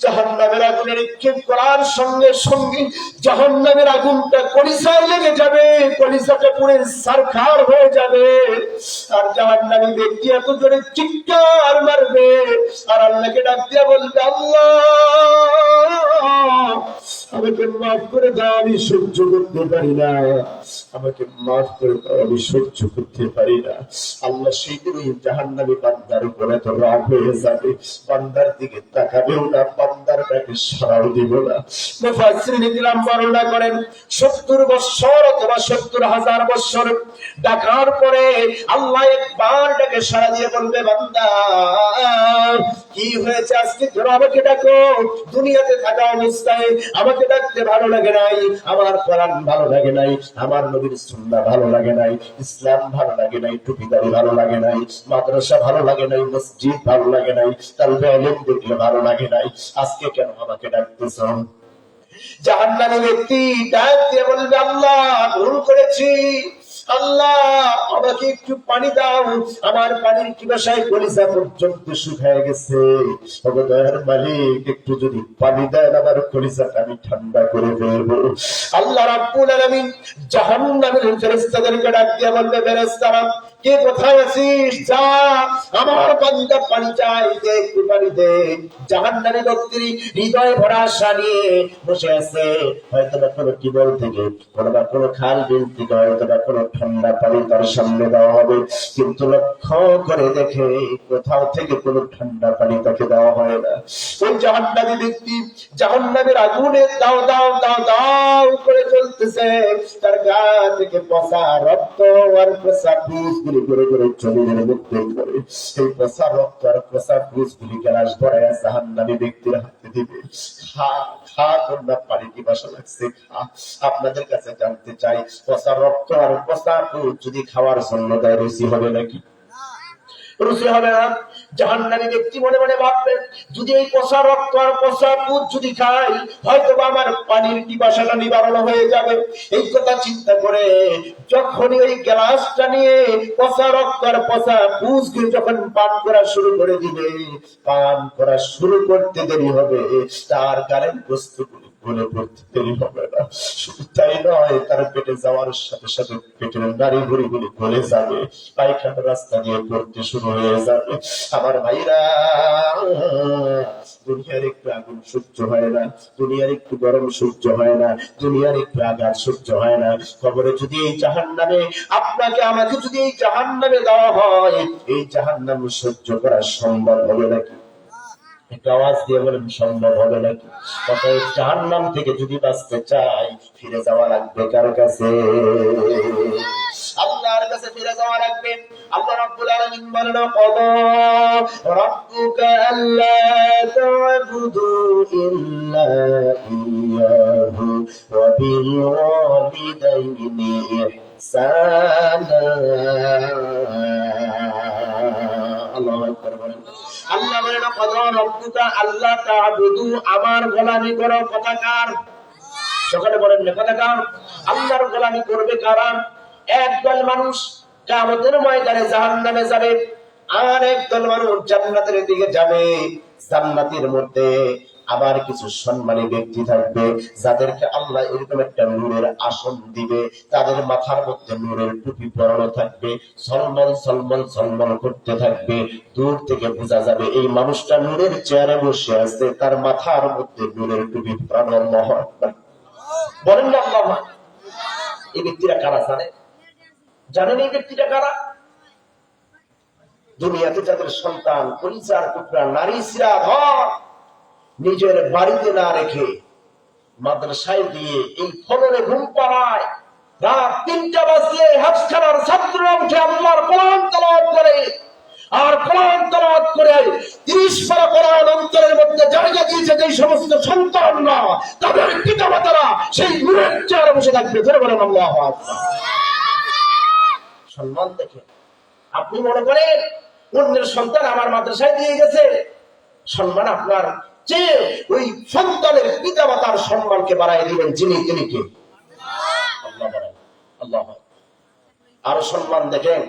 জাহান্নামের আগুনে নিক্ষেপ করার সঙ্গে সঙ্গে জাহান্নামের আগুনটা কলিজায় লেগে যাবে কলিজাটা পুড়ে ছারখার হয়ে যাবে আর জাহান্নামী ব্যক্তি এত জোরে চিৎকার মারবে আর আল্লাহকে ডাক দিয়ে বলবে আল্লাহ আমাকে মাফ করে দাও আমি সহ্য করতে পারি না আমাকে মাফ করে দাও আমি সহ্য করতে পারি না আল্লাহ সেদিন ওই জাহান্নামী বান্দার উপরে তো রাগ হয়ে যাবে বান্দার দিকে তাকাবেও না বান্দার ডাকে সাড়াও দিব না মুফাসসিরিন ইকরাম বর্ণনা করেন 70 বছর অথবা 70,000 বছর ডাকার পরে আল্লাহ একবার ডাকে সাড়া দিয়ে বলবে বান্দা কি হয়েছে আজকে তোরা আমাকে ডাকো দুনিয়াতে থাকা অবস্থায় আমাকে আমাকে ডাকতে ভালো লাগে নাই, আমার কোরআন ভালো লাগে নাই, আমার নবীর সুন্নাহ ভালো লাগে নাই, ইসলাম ভালো লাগে নাই, টুপিদারি ভালো লাগে নাই, মাদ্রাসা ভালো লাগে নাই, মসজিদ ভালো লাগে নাই, তালবে ইলম দেখলে ভালো লাগে নাই, আজকে কেন আমাকে ডাকতেছ? জাহান্নামী ব্যক্তি ডাক দিয়ে বলবে, আল্লাহ ভুল করেছি, আল্লাহ আমাকে একটু পানি দাও, আমার পানির পিপাসায় কলিজা পর্যন্ত শুকিয়ে গেছে, ওগো দয়ার মালিক একটু যদি পানি দেন আমার কলিজাটা আমি ঠান্ডা করে দেব। আল্লাহ রাব্বুল আলামিন জাহান্নামের ফেরেশতাদেরকে ডাক দিয়ে বলবে, ফেরেশতারা কে কোথায় আছিস, যা আমার বান্দা পানি চাই, দে একটু পানি দে। জাহান্নামী ব্যক্তি হৃদয়ে ভরা আশা নিয়ে বসে আছে, হয়তো বা কোনো টিউবওয়েল থেকে, কোনো বা কোনো খাল বিল থেকে, হয়তো বা কোনো ঠান্ডা পানি তার সামনে দেওয়া হবে, কিন্তু লক্ষ্য করে দেখে কোথাও থেকে কোনো ঠান্ডা পানি তাকে দেওয়া হয় না। ওই জাহান্নামী ব্যক্তি জাহান্নামের আগুনে দাও দাও দাও দাও করে চলতেছে, তার গা থেকে পচা রক্ত আর পচা পুষগুলি করে করে জমিনের মধ্যে পড়ে, সেই পচা রক্ত আর পচা পুষগুলি গ্লাস ভরায় জাহান্নামী ব্যক্তির হাতে দিবে। খা খা তোমরা পানি পিপাসা লাগছে, খা। আপনাদের কাছে জানতে চাই, পচা রক্ত আর পচা পুষ যদি খাওয়ার জন্য দেয় রুচি হবে নাকি? রুচি হবে না। জাহান্নামী ব্যক্তি মনে মনে ভাববেন, যদি এই পচা রক্ত আর পচা পুষ যদি খাই, হয়তো আমার পানির পিপাসাটা নিবারণ হয়ে যাবে। এই কথা চিন্তা করে যখনই ওই গ্লাসটা নিয়ে পচা রক্ত আর পচা পুষ যখন পান করা শুরু করে দিবে, পান করা শুরু করতে দেরি হবে, তার কারেন্ট বস্তুগুলি গলে পড়তে দেরি হবে না। শুধু তাই নয়, তার পেটে যাওয়ার সাথে সাথে পেটের নাড়ি ভুঁড়িগুলি গলে যাবে, পায়খানার রাস্তা দিয়ে পড়তে শুরু হয়ে যাবে। আমার ভাইরা, দুনিয়ার একটু আগুন সহ্য হয় না, দুনিয়ার একটু গরম সহ্য হয় না, দুনিয়ার একটু আঘাত সহ্য হয় না। খবরে যদি এই জাহান্নামে আপনাকে আমাকে যদি এই জাহান্নামে দেওয়া হয়, এই জাহান্নাম সহ্য করা সম্ভব হবে নাকি? একটা আওয়াজ দিয়ে বলেন, সম্ভব হবে নাকি? অতএব জাহান্নাম থেকে যদি বাঁচতে চাই, ফিরে যাওয়া লাগবে কার কাছে? আল্লাহর কাছে ফিরে যাওয়া লাগবে। আল্লাহ রাব্বুল আলামিন বলেন, ক্বাদা রাব্বুকা আল্লা তা'বুদু ইল্লা ইয়্যাহু ওয়া বিল ওয়ালিদাইনি ইহসানা। আল্লাহু আকবার বলেন। আল্লাহ বলেন, ক্বাদা রাব্বুকা আল্লা তা'বুদু, আমার গোলামি করো। কথা কার? সকালে বলেন না, কথা কার? আল্লাহর গোলামি করবে কারা? একদল মানুষ কিয়ামতের ময়দানে জাহান্নামে যাবে, আর একদল মানুষ জান্নাতের দিকে যাবে। জান্নাতের মধ্যে আবার কিছু সম্মানী ব্যক্তি থাকবে, যাদেরকে আল্লাহ এরকম একটা নূরের আসন দিবে, তাদের মাথার মধ্যে নূরের টুপি পরানো থাকবে, ঝলমল ঝলমল ঝলমল করতে থাকবে। দূর থেকে বোঝা যাবে এই মানুষটা নূরের চেয়ারে বসে আছে, তার মাথার মধ্যে নূরের টুপি পরানো। আল্লাহু আকবার বলেন না আল্লাহু আকবার। এই ব্যক্তিরা কারা জানেন? এই ব্যক্তিটা কারা? দুনিয়াতে যাদের সন্তান, পরিচার টুকরা, নারী সিরা ঘর নিজের বাড়িতে না রেখে মাদ্রাসায় দিয়ে এই ফলনে ঘুম পাড়ায়, রাত ৩টা বাজিয়ে হাফখানার ছাত্ররা উঠে আল্লাহর কোরআন তেলাওয়াত করে, আর কোরআন তেলাওয়াত করে ৩০ পারা কোরআন অন্তরের মধ্যে জায়গা দিয়েছে যে সমস্ত সন্তানরা, তাদের পিতামাতারা সেই নূরের চেয়ারে বসে থাকবে। ধরে বলেন আল্লাহু আকবার। সম্মান দেখে আপনি মনে করেন অন্যের সন্তান আমার মাদ্রাসায় দিয়ে গেছে, সম্মান আপনার যে ওই সন্তানের পিতা মাতার সম্মানকে বাড়াই দিবেন, যিনি তিনি কে? আল্লাহ বাড়াই। আল্লাহ। আরো সম্মান দেখেন,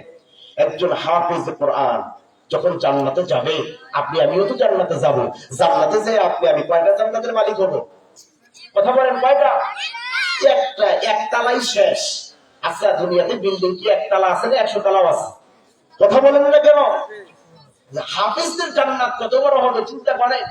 একজন হাফিজ কোরআন যখন জান্নাতে যাবে, আপনি আমিও তো জান্নাতে যাব, জান্নাতে যে আপনি আমি কয়টা জান্নাতের মালিক হব? কথা বলেন কয়টা? একটা। একতলাই শেষ। আচ্ছা, দুনিয়াতে বিল্ডিং কি একতলা আছে না 100 তলাও আছে? কথা বলেন না কেন? হাফেজদের জান্নাত কত বড় হবে চিন্তা করেন।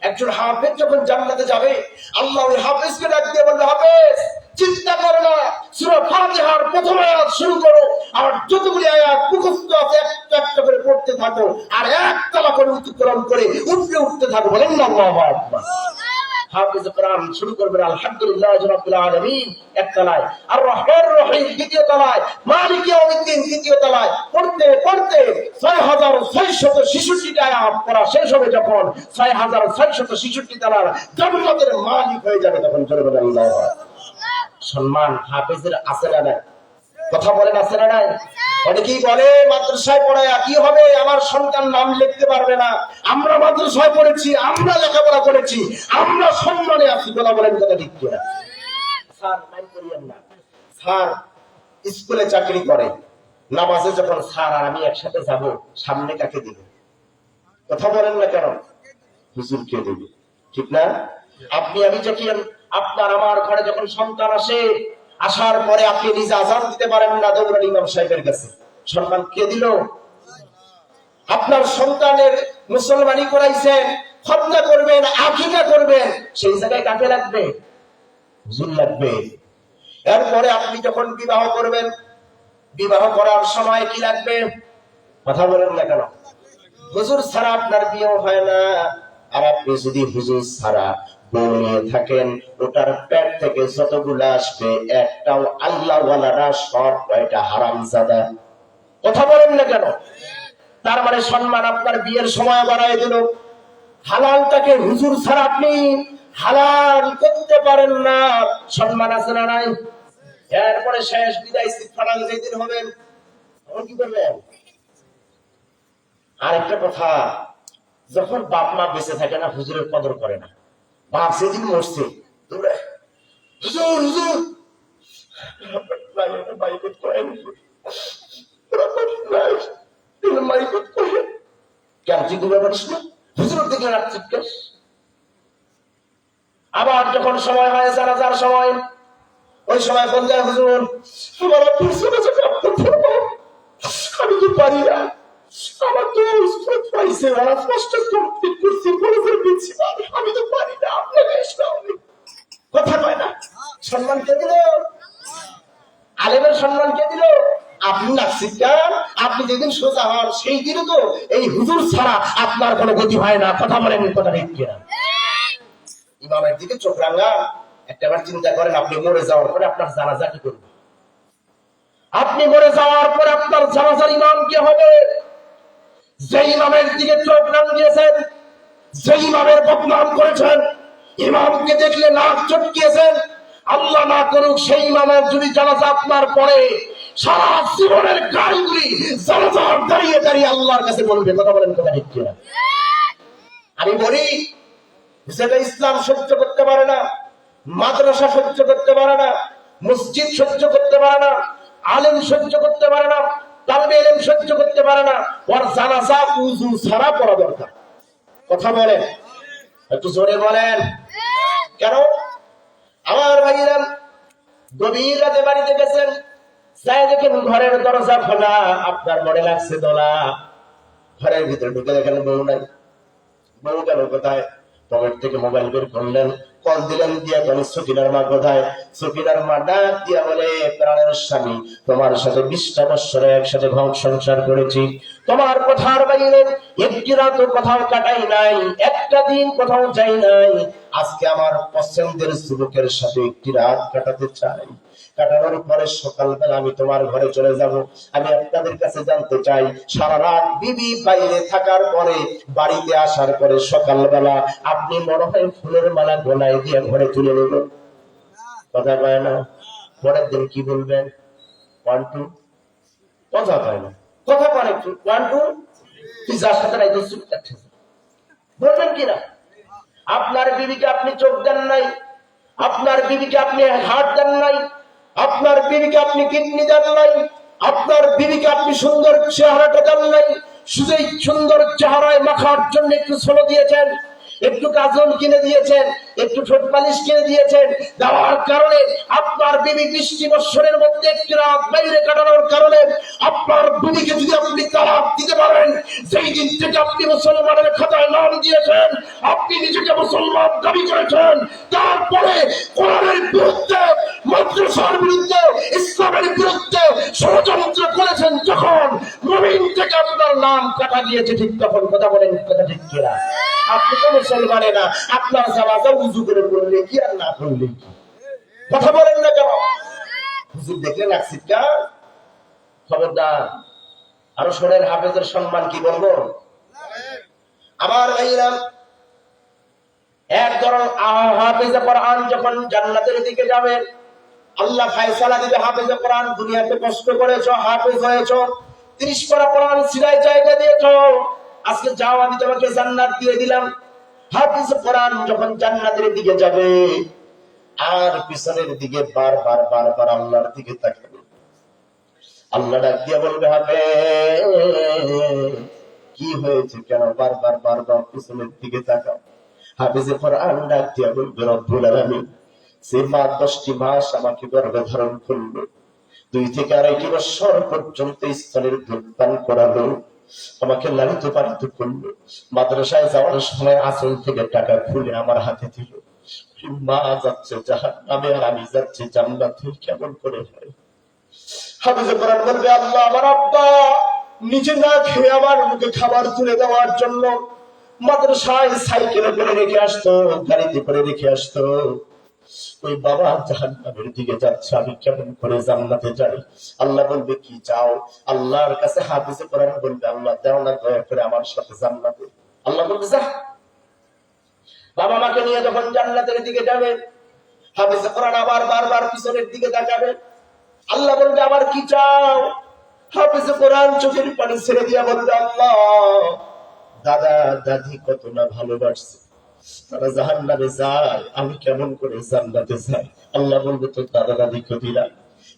একজন হাফেজ যখন জান্নাতে যাবে, আল্লাহ ওই হাফেজকে ডাক দিয়ে বলল, হাফেজ চিন্তা করো না, সূরা ফাতিহার প্রথম আয়াত শুরু করো, আর যতগুলি আয়াত মুখস্থ আছে একটা একটা করে পড়তে থাকো, আর একতলা করে অতিক্রম করে উঠতে থাকো। বলেন না আল্লাহু আকবার। হাফেজ কোরআন শুরু করবেন আলহামদুলিল্লাহ রাব্বিল আলামিন এক তলায়, আর রহমানুর রহিম দ্বিতীয় তলায়, মালিক ইয়াউমিদ্দিন তৃতীয় তলায়, পড়তে পড়তে ৬০০০ 6,666 আয়াত পড়া শেষ হবে যখন 6,666 তালার জান্নাতের মালিক হয়ে যাবে তখন চলে বলেন আল্লাহ। সম্মান হাফেজের আছে না নাই? কথা বলেন আছে না নাই? অনেকেই বলে মাদ্রাসায় পড়ায় কি হবে, আমার সন্তান নাম লিখতে পারবে না। আমরা মাদ্রাসায় পড়েছি, আমরা লেখাপড়া করেছি, আমরা সম্মানে আছি। কথা বলেন কথা ঠিক কিনা? স্যার মাইন্ড করিয়েন না, স্যার স্কুলে চাকরি করে, নামাজে যখন স্যার আর আমি একসাথে যাব, সামনে কাকে দিবে? কথা বলেন না কেন? হুজুরকে দিবে, ঠিক না? আপনি আমি যখন আপনার আমার ঘরে যখন সন্তান আসে, আসার পরে আপনি নিজে আজান দিতে পারেন না, দৌড়ান ইমাম সাহেবের কাছে। সম্মান কে দিল? আপনার সন্তানের মুসলমানি করাইছেন, খতনা করবেন, আকিকা করবেন, সেই জায়গায় কাকে লাগবে? হুজুর লাগবে। এরপরে আপনি যখন বিবাহ করবেন, বিবাহ করার সময় কি লাগবে? কথা বলেন না কেন? হুজুর ছাড়া আপনার বিয়ে হয় না। আর আপনি যদি হুজুর ছাড়া বউ নিয়ে থাকেন, ওটার পেট থেকে যতগুলা আসবে একটাও আল্লাহ ওয়ালারা সব কয়টা হারামজাদা। কথা বলেন না কেন? তার মানে সম্মান আপনার বিয়ের সময় বাড়ায় দিল। হালালটাকে হুজুর ছাড়া আপনি হালাল করতে পারেন না। সম্মান আছে না নাই? এরপরে শেষ বিদায় ফারাল যেদিন হবেন, তখন কি করবেন? আরেকটা কথা, যখন বাপ মা বেঁচে থাকে না, হুজুরের কদর করে না। বাপ সেদিন মরছে, হুজুর হুজুর আবার যখন সময় হয় জানাজার সময়, ওই সময় ফোন যায়, হুজুর আমি তো পারি না, আমার তো পাইছে, আমি তো পারি না, আপনাকে কথা কয় না। সম্মান কে দিল? আলেমের সম্মান কে দিল? আপনি নাসিকার, আপনি যেদিন সোজা হন সেই দিনও তো এই হুজুর ছাড়া আপনার কোনো গতি হয় না। কথা বলেন কথা ঠিক কিনা? ইমামের দিকে চোখ রাঙা। একটাবার চিন্তা করেন, আপনি মরে যাওয়ার পরে আপনার জানাজা কি করবে? আপনি মরে যাওয়ার পরে আপনার জানাজার ইমাম কে হবে? যে ইমামের দিকে চোখ রাঙিয়েছেন, যে ইমামের বদনাম করেছেন, ইমামকে দেখলে নাক চটকিয়েছেন, আল্লাহ না করুক সেই ইমামের যদি জানাজা আপনার পরে, সারা জীবনের গাড়িগুলি জানাজার দাঁড়িয়ে দাঁড়িয়ে আল্লাহর কাছে বলবে। কথা বলেন কথা ঠিক কিনা? আমি বলি, যেটা ইসলাম সহ্য করতে পারে না, মাদ্রাসা সহ্য করতে পারে না, মসজিদ সহ্য করতে পারে না, আলেম সহ্য করতে পারে না, তালবে ইলম সহ্য করতে পারে না, ওর জানাজা উযু ছাড়া পড়া দরকার। কথা বলেন, একটু জোরে বলেন। কেন? আমার ভাইয়েরা গভীর রাতে বাড়িতে গেছেন, যাই দেখেন ঘরের দরজা খোলা, আপনার মনে লাগছে দোলা। ঘরের ভিতরে ঢুকে দেখেন বউ নাই। বউ গেল কোথায়? পকেট থেকে মোবাইল বের করলেন, কল দিলেন, দিয়া বলে সকিনার মা কোথায়? সকিনার মা ডাক দিয়া বলে, প্রাণের স্বামী, তোমার সাথে 20টা বছরে একসাথে ঘর সংসার করেছি, তোমার কথার বাইরে একটি রাতও কোথাও কাটাই নাই, একটা দিন কোথাও যাই নাই। আজকে আমার পছন্দের যুবকের সাথে একটি রাত কাটাতে চাই। কাটানোর পরে সকালবেলা আমি তোমার ঘরে চলে যাব। আমি আপনাদের কাছে জানতে চাই, সারা রাত বিবি বাইরে থাকার পরে বাড়িতে আসার পরে সকালবেলা আপনি মনে হয় ফুলের মালা গলায় দিয়ে ঘরে তুলে নেবেন? কথা কয় না? পরের দিন কি বলবেন? 1 2 কথা কয় না, কথা কয় একটু 1 2 তুই যার সাথে রাইতে বলবেন কিনা? আপনার বিবিকে আপনি চোখ দেন নাই, আপনার বিবিকে আপনি হার্ট দেন নাই, আপনার বিবিকে আপনি কিডনি দেন নাই, আপনার বিবিকে আপনি সুন্দর চেহারাটা দেন নাই। শুধু এই সুন্দর চেহারায় মাখার জন্য একটু ছোলো দিয়েছেন, একটু কাজল কিনে দিয়েছেন, একটু ঠোঁট পালিশ কিনে দিয়েছেন। দেওয়ার কারণে আপনার বিবি 20 বছরের মধ্যে একটি রাত বাইরে কাটানোর কারণে আপনার বিবিকে যদি আপনি তালাক দিতে পারেন, সেই দিন থেকে আপনি মুসলমানের খাতায় নাম দিয়েছেন, আপনি নিজেকে মুসলমান দাবি করেছেন। তারপরে কোরআনের বিরুদ্ধে, মাদ্রাসার বিরুদ্ধে, ইসলামের বিরুদ্ধে ষড়যন্ত্র করেছেন যখন, মুমিন থেকে আপনার নাম কাটা গিয়েছে, ঠিক তখন কথা বলেন কথা ঠিক কিনা? আপনি তো মুসলমানে না, আপনার জানাজা উযু করে পড়লে কি আর না পড়লে কি? কথা বলেন না কেন? হুজুর দেখলেন এক সিটকা, খবরদার আরো শোনেন হাফেজের সম্মান কি বলবো। আমার ভাইরা, এক ধরনের হাফেজে কোরআন যখন জান্নাতের দিকে যাবে, আল্লাহ ফায়সালা দিবে, হাফেজে কোরআন দুনিয়াতে কষ্ট করেছো, হাফেজ হয়েছো, 30 পারা কোরআন সিলাই জায়গা দিয়েছো, আজকে যাও আমি তোমাকে জান্নাত দিয়ে দিলাম। হাফেজ কোরআন যখন জান্নাতের দিকে যাবে আর পিছনের দিকে বারবার বারবার আল্লাহর দিকে তাকাবে, আল্লাহ ডাক দিয়ে বলবে, হাফেজ কি হয়েছে, কেন বারবার বারবার পিছনের দিকে তাকাও? হাফেজে কোরআন ডাক দিয়ে বলবে, রব্বুল আলামিন যে মা 10টি মাস আমাকে গর্ভে ধারণ করলো, 2 থেকে 2.5 বছর পর্যন্ত স্তনের দুধ পান করালো, আমাকে লালিত পালিত করলো, মাদ্রাসায় যাওয়ার সময় আঁচল থেকে টাকা খুলে আমার হাতে দিল, মা যাচ্ছে জাহান্নামে আর আমি যাচ্ছি জান্নাতে, কেমন করে হয়? হাফেজে কোরআন বলবে, আল্লাহ আমার আব্বা নিজে না খেয়ে আমার মুখে খাবার তুলে দেওয়ার জন্য মাদ্রাসায় সাইকেলে করে রেখে আসতো, গাড়িতে করে রেখে আসতো, ওই বাবা জাহান্নামের দিকে যাচ্ছে, আমি কেমন করে জান্নাতে যাই? আল্লাহ বলবে, কি চাও? আল্লাহর কাছে হাফেজে কোরআন বলবে, আল্লাহ দাও না দয়া করে আমার সাথে জান্নাতে। আল্লাহ বলবে, যা। বাবা মাকে নিয়ে যখন জান্নাতের দিকে যাবে, হাফেজে কোরআন আবার বারবার পিছনের দিকে তাকাবে, আল্লাহ বলবে, আবার কি চাও? হাফেজে কোরআন চোখের পানি ছেড়ে দিয়া বলবে, আল্লাহ দাদা দাদি কত না ভালোবাসছে, তারা জাহান্নামে যায়, আমি কেমন করে জান্নাতে যাই? আল্লাহ বলবে, তো দাদা দাদিকে দিলাম।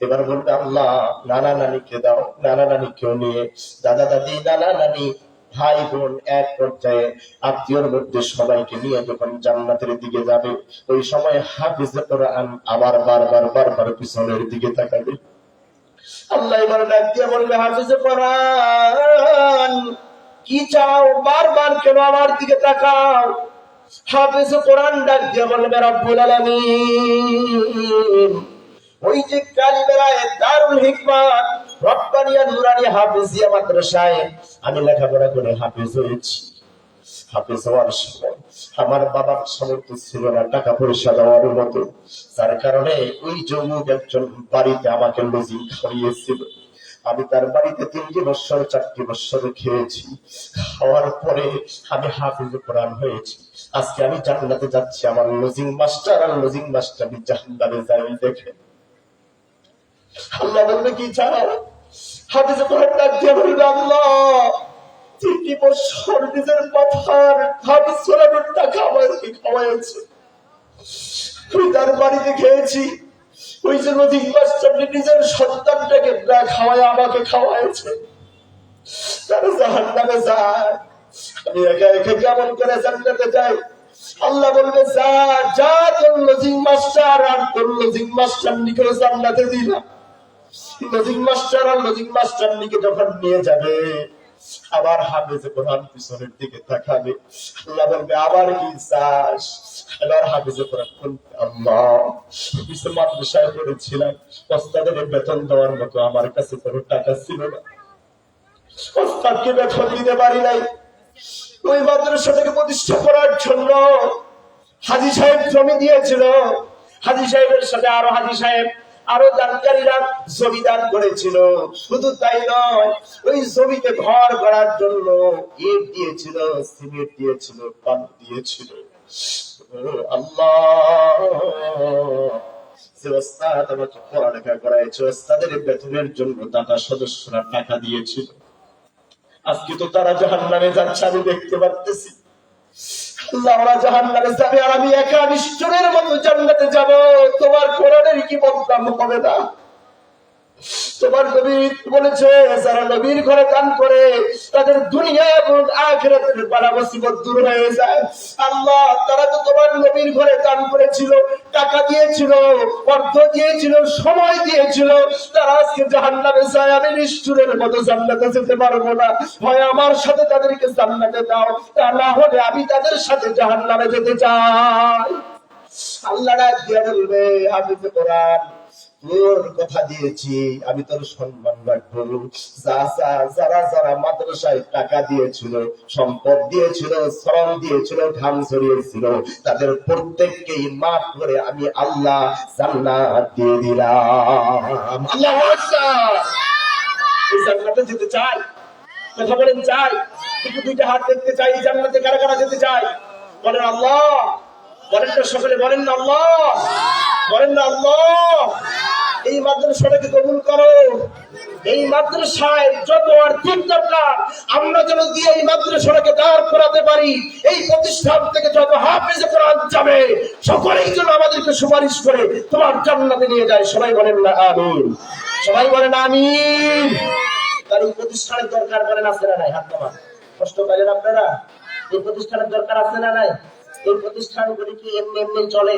এবার বলবে, আল্লাহ নানা নানিকে দাও, নানা নানিকেও নিয়ে দাদা দাদি নানা নানি ভাই বোন এক পর্যায়ে আত্মীয়র মধ্যে সবাইকে নিয়ে যখন জান্নাতের দিকে যাবে, ওই সময় হাফেজে কোরআন আবার বারবার বারবার পিছনের দিকে তাকাবে। আল্লাহ এবার ডাক দিয়ে বলবে, হাফেজে কোরআন কি চাও? বারবার কেন আমার দিকে তাকাও? হাফেজে কোরআন ডাক দিয়ে বলবে, রব্বুল আলামিন ওই যে কালিমেরায়ে দারুল হিকমত রব্বানিয়া নুরানিয়া হাফেজিয়া মাদ্রাসায় আমি লেখাপড়া করে হাফেজ হয়েছি। হাফেজ হওয়ার সময় আমার বাবার সামর্থ্য ছিল না টাকা পয়সা দেওয়ার মতো, যার কারণে ওই যমুক একজন বাড়িতে আমাকে লজিং খাইয়েছিল। আমি তার বাড়িতে 3 বছর 4 বছর খেয়েছি, খাওয়ার পরে আমি হাফেজ কোরআন হয়েছি। আজকে আমি জান্নাতে যাচ্ছি, আমার লজিং মাস্টার আর লজিং মাস্টার জাহান্নামে যায়। দেখে আল্লাহ বলবে, কি চাও? হাফেজ কোরআন ডাক দিয়ে বলবে, আল্লাহ 3 বছর নিজের মাথার হাফেজ কোরআনের টাকা আমাকে খাওয়াইছে, তুই তার বাড়িতে খেয়েছি। ওই যে লজিং মাস্টার নিজের সন্তানটাকে না খাওয়ায় আমাকে খাওয়াইছে, তারা জাহান্নামে যায়, আমি একা একা কেমন করে জান্নাতে যাই? আল্লাহ বলবে, যা যা, তোর লজিং মাস্টার আর তোর লজিং মাস্টার নিকে জান্নাতে দিলাম। লজিং মাস্টার আর লজিং মাস্টার নিকে যখন নিয়ে যাবে, আবার হাফেজে কোরআন পিছনের দিকে তাকাবে, আল্লাহ বলবে, আবার কি চাস? এবার হাফেজে কোরআন বলবে, আল্লাহ পিছনে মাদ্রাসায় পড়েছিলাম, ওস্তাদের বেতন দেওয়ার মতো আমার কাছে কোনো টাকা ছিল না, ওস্তাদকে বেতন দিতে পারি নাই। ওই মাদ্রাসাটাকে প্রতিষ্ঠা করার জন্য হাজী সাহেব জমি দিয়েছিল, হাজী সাহেবের সাথে আরো হাজী সাহেব আরো দানকারীরা জমি দান করেছিল। শুধু তাই নয়, ওই জমিতে ঘর করার জন্য ইট দিয়েছিল, সিমেন্ট দিয়েছিল, পানি দিয়েছিল। আল্লাহ যে ওস্তাদ আমাকে পড়ালেখা করাইছে, ওস্তাদের বেতনের জন্য দাতা সদস্যরা টাকা দিয়েছিল। আজকে তো তারা জাহান্নামে যাচ্ছে, আমি দেখতে পারতেছি। আল্লাহ জাহান্নামে যাবে আর আমি একা নিষ্ঠুরের মতো জান্নাতে যাব। তোমার কোরআনের কি বদনাম হবে না? তোমার নবী বলেছে, যারা নবীর ঘরে দান করে তাদের দুনিয়া এবং আখিরাতের বালা মুসিবত দূর হয়ে যায়। আল্লাহ তারা তো তোমার নবীর ঘরে দান করেছিল, টাকা দিয়েছিল, অর্থ দিয়েছিল, সময় দিয়েছিল, তারা আজকে জাহান্নামে যায়। আমি নিষ্ঠুরের মতো জান্নাতে যেতে পারবো না, হয় আমার সাথে তাদেরকে জান্নাতে দাও, তা না হলে আমি তাদের সাথে জাহান্নামে যেতে চাই। আল্লাহ ডাক দিয়ে বলবে, হাফেজে কোরআন তোর কথা দিয়েছি, আমি তোর সম্মান রাখবো। যারা যারা মাদ্রাসায় টাকা দিয়েছিল, সম্পদ দিয়েছিল, শ্রম দিয়েছিল, ঘাম ঝরিয়েছিল, তাদের প্রত্যেককেই মাফ করে আমি আল্লাহ জান্নাত দিয়ে দিলাম। আল্লাহু আকবার। এই জান্নাতে যেতে চাই, কথা বলেন চাই? একটু দুইটা হাত দেখতে চাই, জান্নাতে কারা কারা যেতে চাই? বলেন আল্লাহ। বলেন না সকলে, বলেন না আল্লাহ, বলেন না আল্লাহ। এই মাদ্রাসাটাকে কবুল করো। এই মাদ্রাসায় যত আর্থিক দরকার আমরা যেন দিয়ে এই মাদ্রাসাটাকে দাঁড় করাতে পারি। এই প্রতিষ্ঠান থেকে যত হাফেজে কোরআন যাবে সকলেই যেন আমাদেরকে সুপারিশ করে তোমার জান্নাতে নিয়ে যায়। সবাই বলেন না আমিন, সবাই বলেন আমিন। তার এই প্রতিষ্ঠানের দরকার করেন আছে না নাই? হাত নামান। কষ্ট করেন আপনারা? এই প্রতিষ্ঠানের দরকার আছে না নাই? এই প্রতিষ্ঠানগুলি কি এমনি এমনি চলে?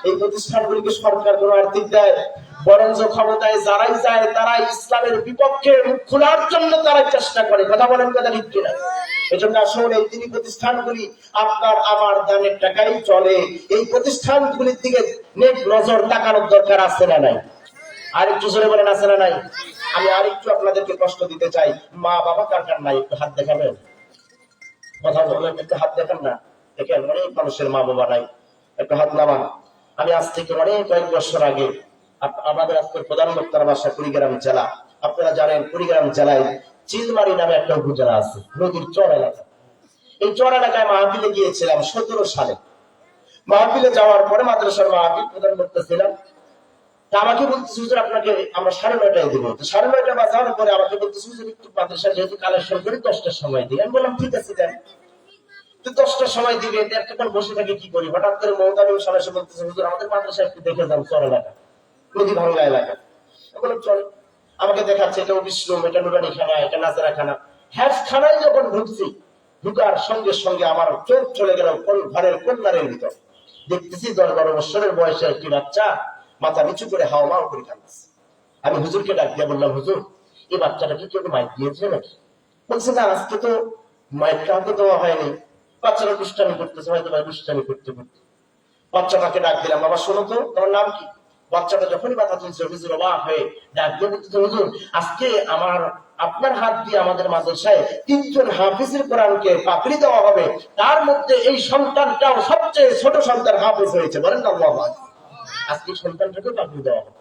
এই প্রতিষ্ঠানগুলিকে সরকার কোন আর্থিক দেয়? বরঞ্চ ক্ষমতায় যারাই যায় তারা ইসলামের বিপক্ষে মুখ খোলার জন্য তারাই চেষ্টা করে। কথা বলেন কথা ঠিক কিনা? এজন্য আসলে এই তিনি প্রতিষ্ঠানগুলি আপনার আমার দানের টাকাই চলে। এই প্রতিষ্ঠানগুলির দিকে নেক নজর তাকানোর দরকার আছে না নাই? আর একটু জোরে বলেন আছে না নাই? আমি আর একটু আপনাদেরকে কষ্ট দিতে চাই। মা বাবা কার কার নাই একটু হাত দেখাবেন? কথা বলেন, একটু হাত দেখান না। দেখেন অনেক মানুষের মা বাবা নাই, একটু হাত নামান। আমি আজ থেকে অনেক কয়েক বছর আগে আমাদের আজকের প্রধান বক্তার বাসা কুড়িগ্রাম জেলা। আপনারা জানেন কুড়িগ্রাম জেলায় চিলমারি নামে একটা উপজেলা আছে, নদীর চর এলাকা। এই চর এলাকায় মাহফিলে গিয়েছিলাম 17 সালে। মাহফিলে যাওয়ার পরে মাদ্রাসার মাহফিল প্রধান বক্তা ছিলাম। তা আমাকে বলতেছে হুজুর আপনাকে আমরা 9:30টায় দেবো। তো 9:30 বাজার পরে আমাকে বলতেছে হুজুর একটু মাদ্রাসা যেহেতু কালেকশন করি 10টার সময় দিই। আমি বললাম ঠিক আছে দেন। 10টার সময় দিবে, এতক্ষণ বসে থাকে কি করি? হঠাৎ করে মমতানি সরাসরি বলতেছে হুজুর আমাদের মাদ্রাসা একটু দেখে যান চর এলাকা, নদী ভাঙ্গা এলাকা। বললাম চল। আমাকে দেখাচ্ছে এটা অফিস রুম, এটা নুরানি খানা, এটা নাজারা খানা। হ্যাফ খানায় যখন ঢুকছি, ঢুকার সঙ্গে সঙ্গে আমার চোখ চলে গেল ঘরের কন্যারের ভিতর। দেখতেছি 10-12 বছরের বয়সের একটি বাচ্চা মাথা নিচু করে হাওয়া মাও করে কাঁদছে। আমি হুজুরকে ডাক দিয়ে বললাম হুজুর এই বাচ্চাটাকে কেউ মাইক দিয়েছে নাকি? বলছে না আজকে তো মাইক কাউকে দেওয়া হয়নি, বাচ্চারা দুষ্টামি করতেছে, হয়তো ভাই দুষ্টামি করতে করতে। বাচ্চাটাকে ডাক দিলাম, বাবা শোনো তো তোমার নাম কি? বাচ্চাটা যখনই মাথা তুলছে হুজুর অবাক হয়ে ডাক দিয়ে বলতেছে হুজুর আজকে আপনার হাত দিয়ে আমাদের মাদ্রাসায় 3 জন হাফিজের কোরআনকে পাকড়ি দেওয়া হবে। তার মধ্যে এই সন্তানটাও সবচেয়ে ছোট সন্তান হাফিজ হয়েছে। বলেন না আল্লাহু আকবার। আজকে সন্তানটাকে পাকড়ি দেওয়া হবে।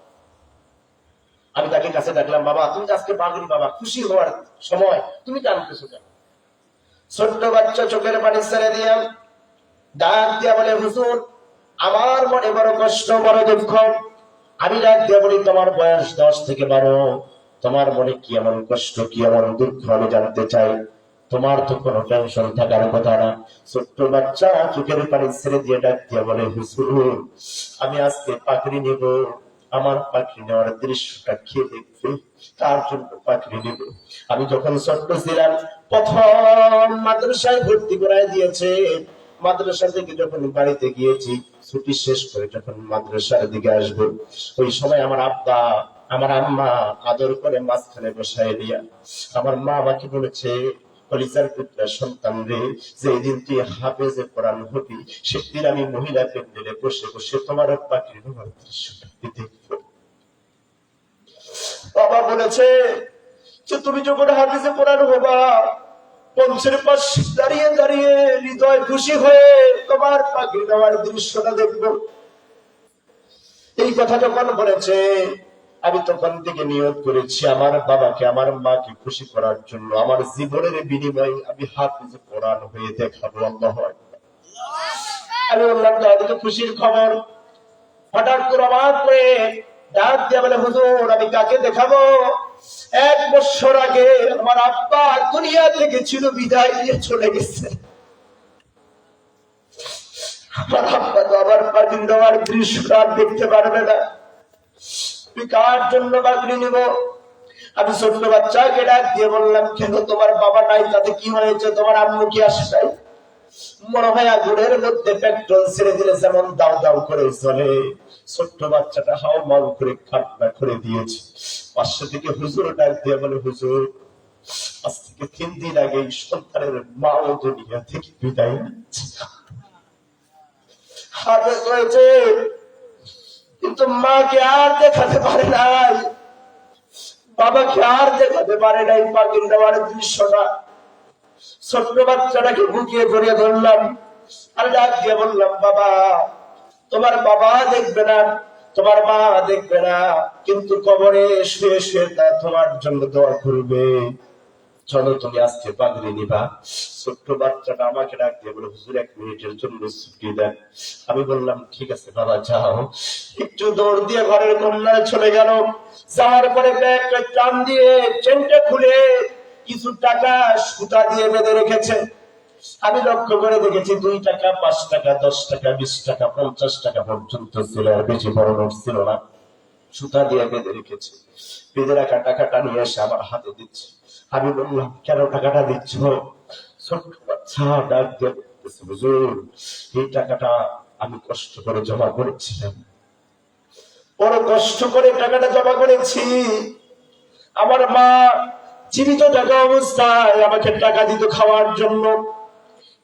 আমি তাকে কাছে ডাকলাম, বাবা তুমি আজকে পাগড়ি বাবা, খুশি হওয়ার সময়, তুমি জানতেছো কেন? ছোট্ট বাচ্চা চোখের পানি ছেড়ে দিয়া ডাক দিয়া বলে হুজুর আমার মনে বড় কষ্ট, বড় দুঃখ। আমি ডাক দিয়া বলি তোমার বয়স 10 থেকে 12, তোমার মনে কি এমন কষ্ট, কি এমন দুঃখ আমি জানতে চাই। তোমার তো কোনো টেনশন থাকার কথা না। ছোট্ট বাচ্চা চোখের পানি ছেড়ে দিয়ে ডাক দিয়া বলে হুজুর আমি আজকে পাকড়ি নিব। আমার পাখি নেওয়ার দৃশ্যটা খেয়ে দেখবে, তার জন্য পাখি নিব। আমি যখন ছোট্ট ছিলাম প্রথম মাদ্রাসায় ভর্তি করায় দিয়েছে। মাদ্রাসা থেকে যখন বাড়িতে গিয়েছি, ছুটি শেষ করে যখন মাদ্রাসার দিকে আসবো, ওই সময় আমার আব্বা আমার আম্মা আদর করে মাঝখানে বসায় দিয়া আমার মা আমাকে বলেছে কলিজার পুত্রা সন্তান রে, যেদিন তুই হাফেজে কোরআন হবি সেদিন আমি মহিলা প্যান্ডেলে বসে বসে তোমার পাখির নেওয়ার দৃশ্যটা দেখবো। বাবা বলেছে যে তুমি যখন হাফেজে কোরআন হবা পঞ্চের পাশ দাঁড়িয়ে দাঁড়িয়ে হৃদয় খুশি হয়ে তোমার পাখি নেওয়ার দৃশ্যটা দেখবো। এই কথা যখন বলেছে আমি তখন থেকে নিয়ত করেছি আমার বাবাকে আমার মাকে খুশি করার জন্য আমার জীবনের বিনিময়ে আমি হাফেজে কোরআন হয়ে দেখাবো। আল্লাহু আকবার। আমি বললাম তাদেরকে খুশির খবর। হঠাৎ করে অবাক করে ডাক দিয়ে বলে হুজুর আমি কাকে দেখাবো? 1 বছর আগে আমার আব্বা দুনিয়া থেকে ছিল, বিদায় নিয়ে চলে গেছে। আমার আব্বা তো আবার পাগড়ি দেওয়ার দৃশ্যটা দেখতে পারবে না। তুই কার জন্য পাগড়ি নিব? আমি ছোট্ট বাচ্চাকে ডাক দিয়ে বললাম কেন তোমার বাবা নাই তাতে কি হয়েছে? তোমার আম্মু কি আসে নাই? মনে হয় আগুনের মধ্যে পেট্রোল ছেড়ে দিলে যেমন দাও দাও করে চলে, ছোট্ট বাচ্চাটা হাও মাও করে কান্না করে দিয়েছে। পাশে থেকে হুজুর ডাক দিয়ে বলে হুজুর আজ থেকে 3 দিন আগে সন্তানের মা ও দুনিয়া থেকে বিদায় নিচ্ছে। হাফেজ হয়েছে কিন্তু মাকে আর দেখাতে পারে নাই, বাবাকে আর দেখাতে পারে নাই পাখির দেওয়ার দৃশ্যটা। ছোট্ট বাচ্চাটাকে বুকিয়ে ধরিয়ে ধরলাম আর ডাক দিয়ে বললাম বাবা তোমার বাবা দেখবে না, তোমার মা দেখবে না, কিন্তু কবরে শুয়ে শুয়ে তা তোমার জন্য দোয়া করবে। চলো তুমি আজকে পাগড়ি নিবা। ছোট্ট বাচ্চাটা আমাকে ডাক দিয়ে বলে, হুজুর 1 মিনিটের জন্য ছুটি দেন। আমি বললাম ঠিক আছে বাবা যাও। একটু দৌড় দিয়ে ঘরের কন্যায় চলে গেল। যাওয়ার পরে ব্যাগটা টান দিয়ে চেনটা খুলে কিছু টাকা সুতা দিয়ে বেঁধে রেখেছে। আমি লক্ষ্য করে দেখেছি 2 টাকা, 5 টাকা, 10 টাকা, 20 টাকা, 50 টাকা পর্যন্ত ছিল, আর বেশি বড় নোট ছিল না। সুতা দিয়ে বেঁধে রেখেছে। বেঁধে রাখা টাকাটা নিয়ে এসে আমার হাতে দিচ্ছে। আমি বললাম কেন টাকাটা দিচ্ছ? ছোট্ট বাচ্চা ডাক দিয়ে বলতেছে, হুজুর এই টাকাটা আমি কষ্ট করে জমা করেছিলাম, বড় কষ্ট করে টাকাটা জমা করেছি। আমার মা জীবিত থাকা অবস্থায় আমাকে টাকা দিত খাওয়ার জন্য,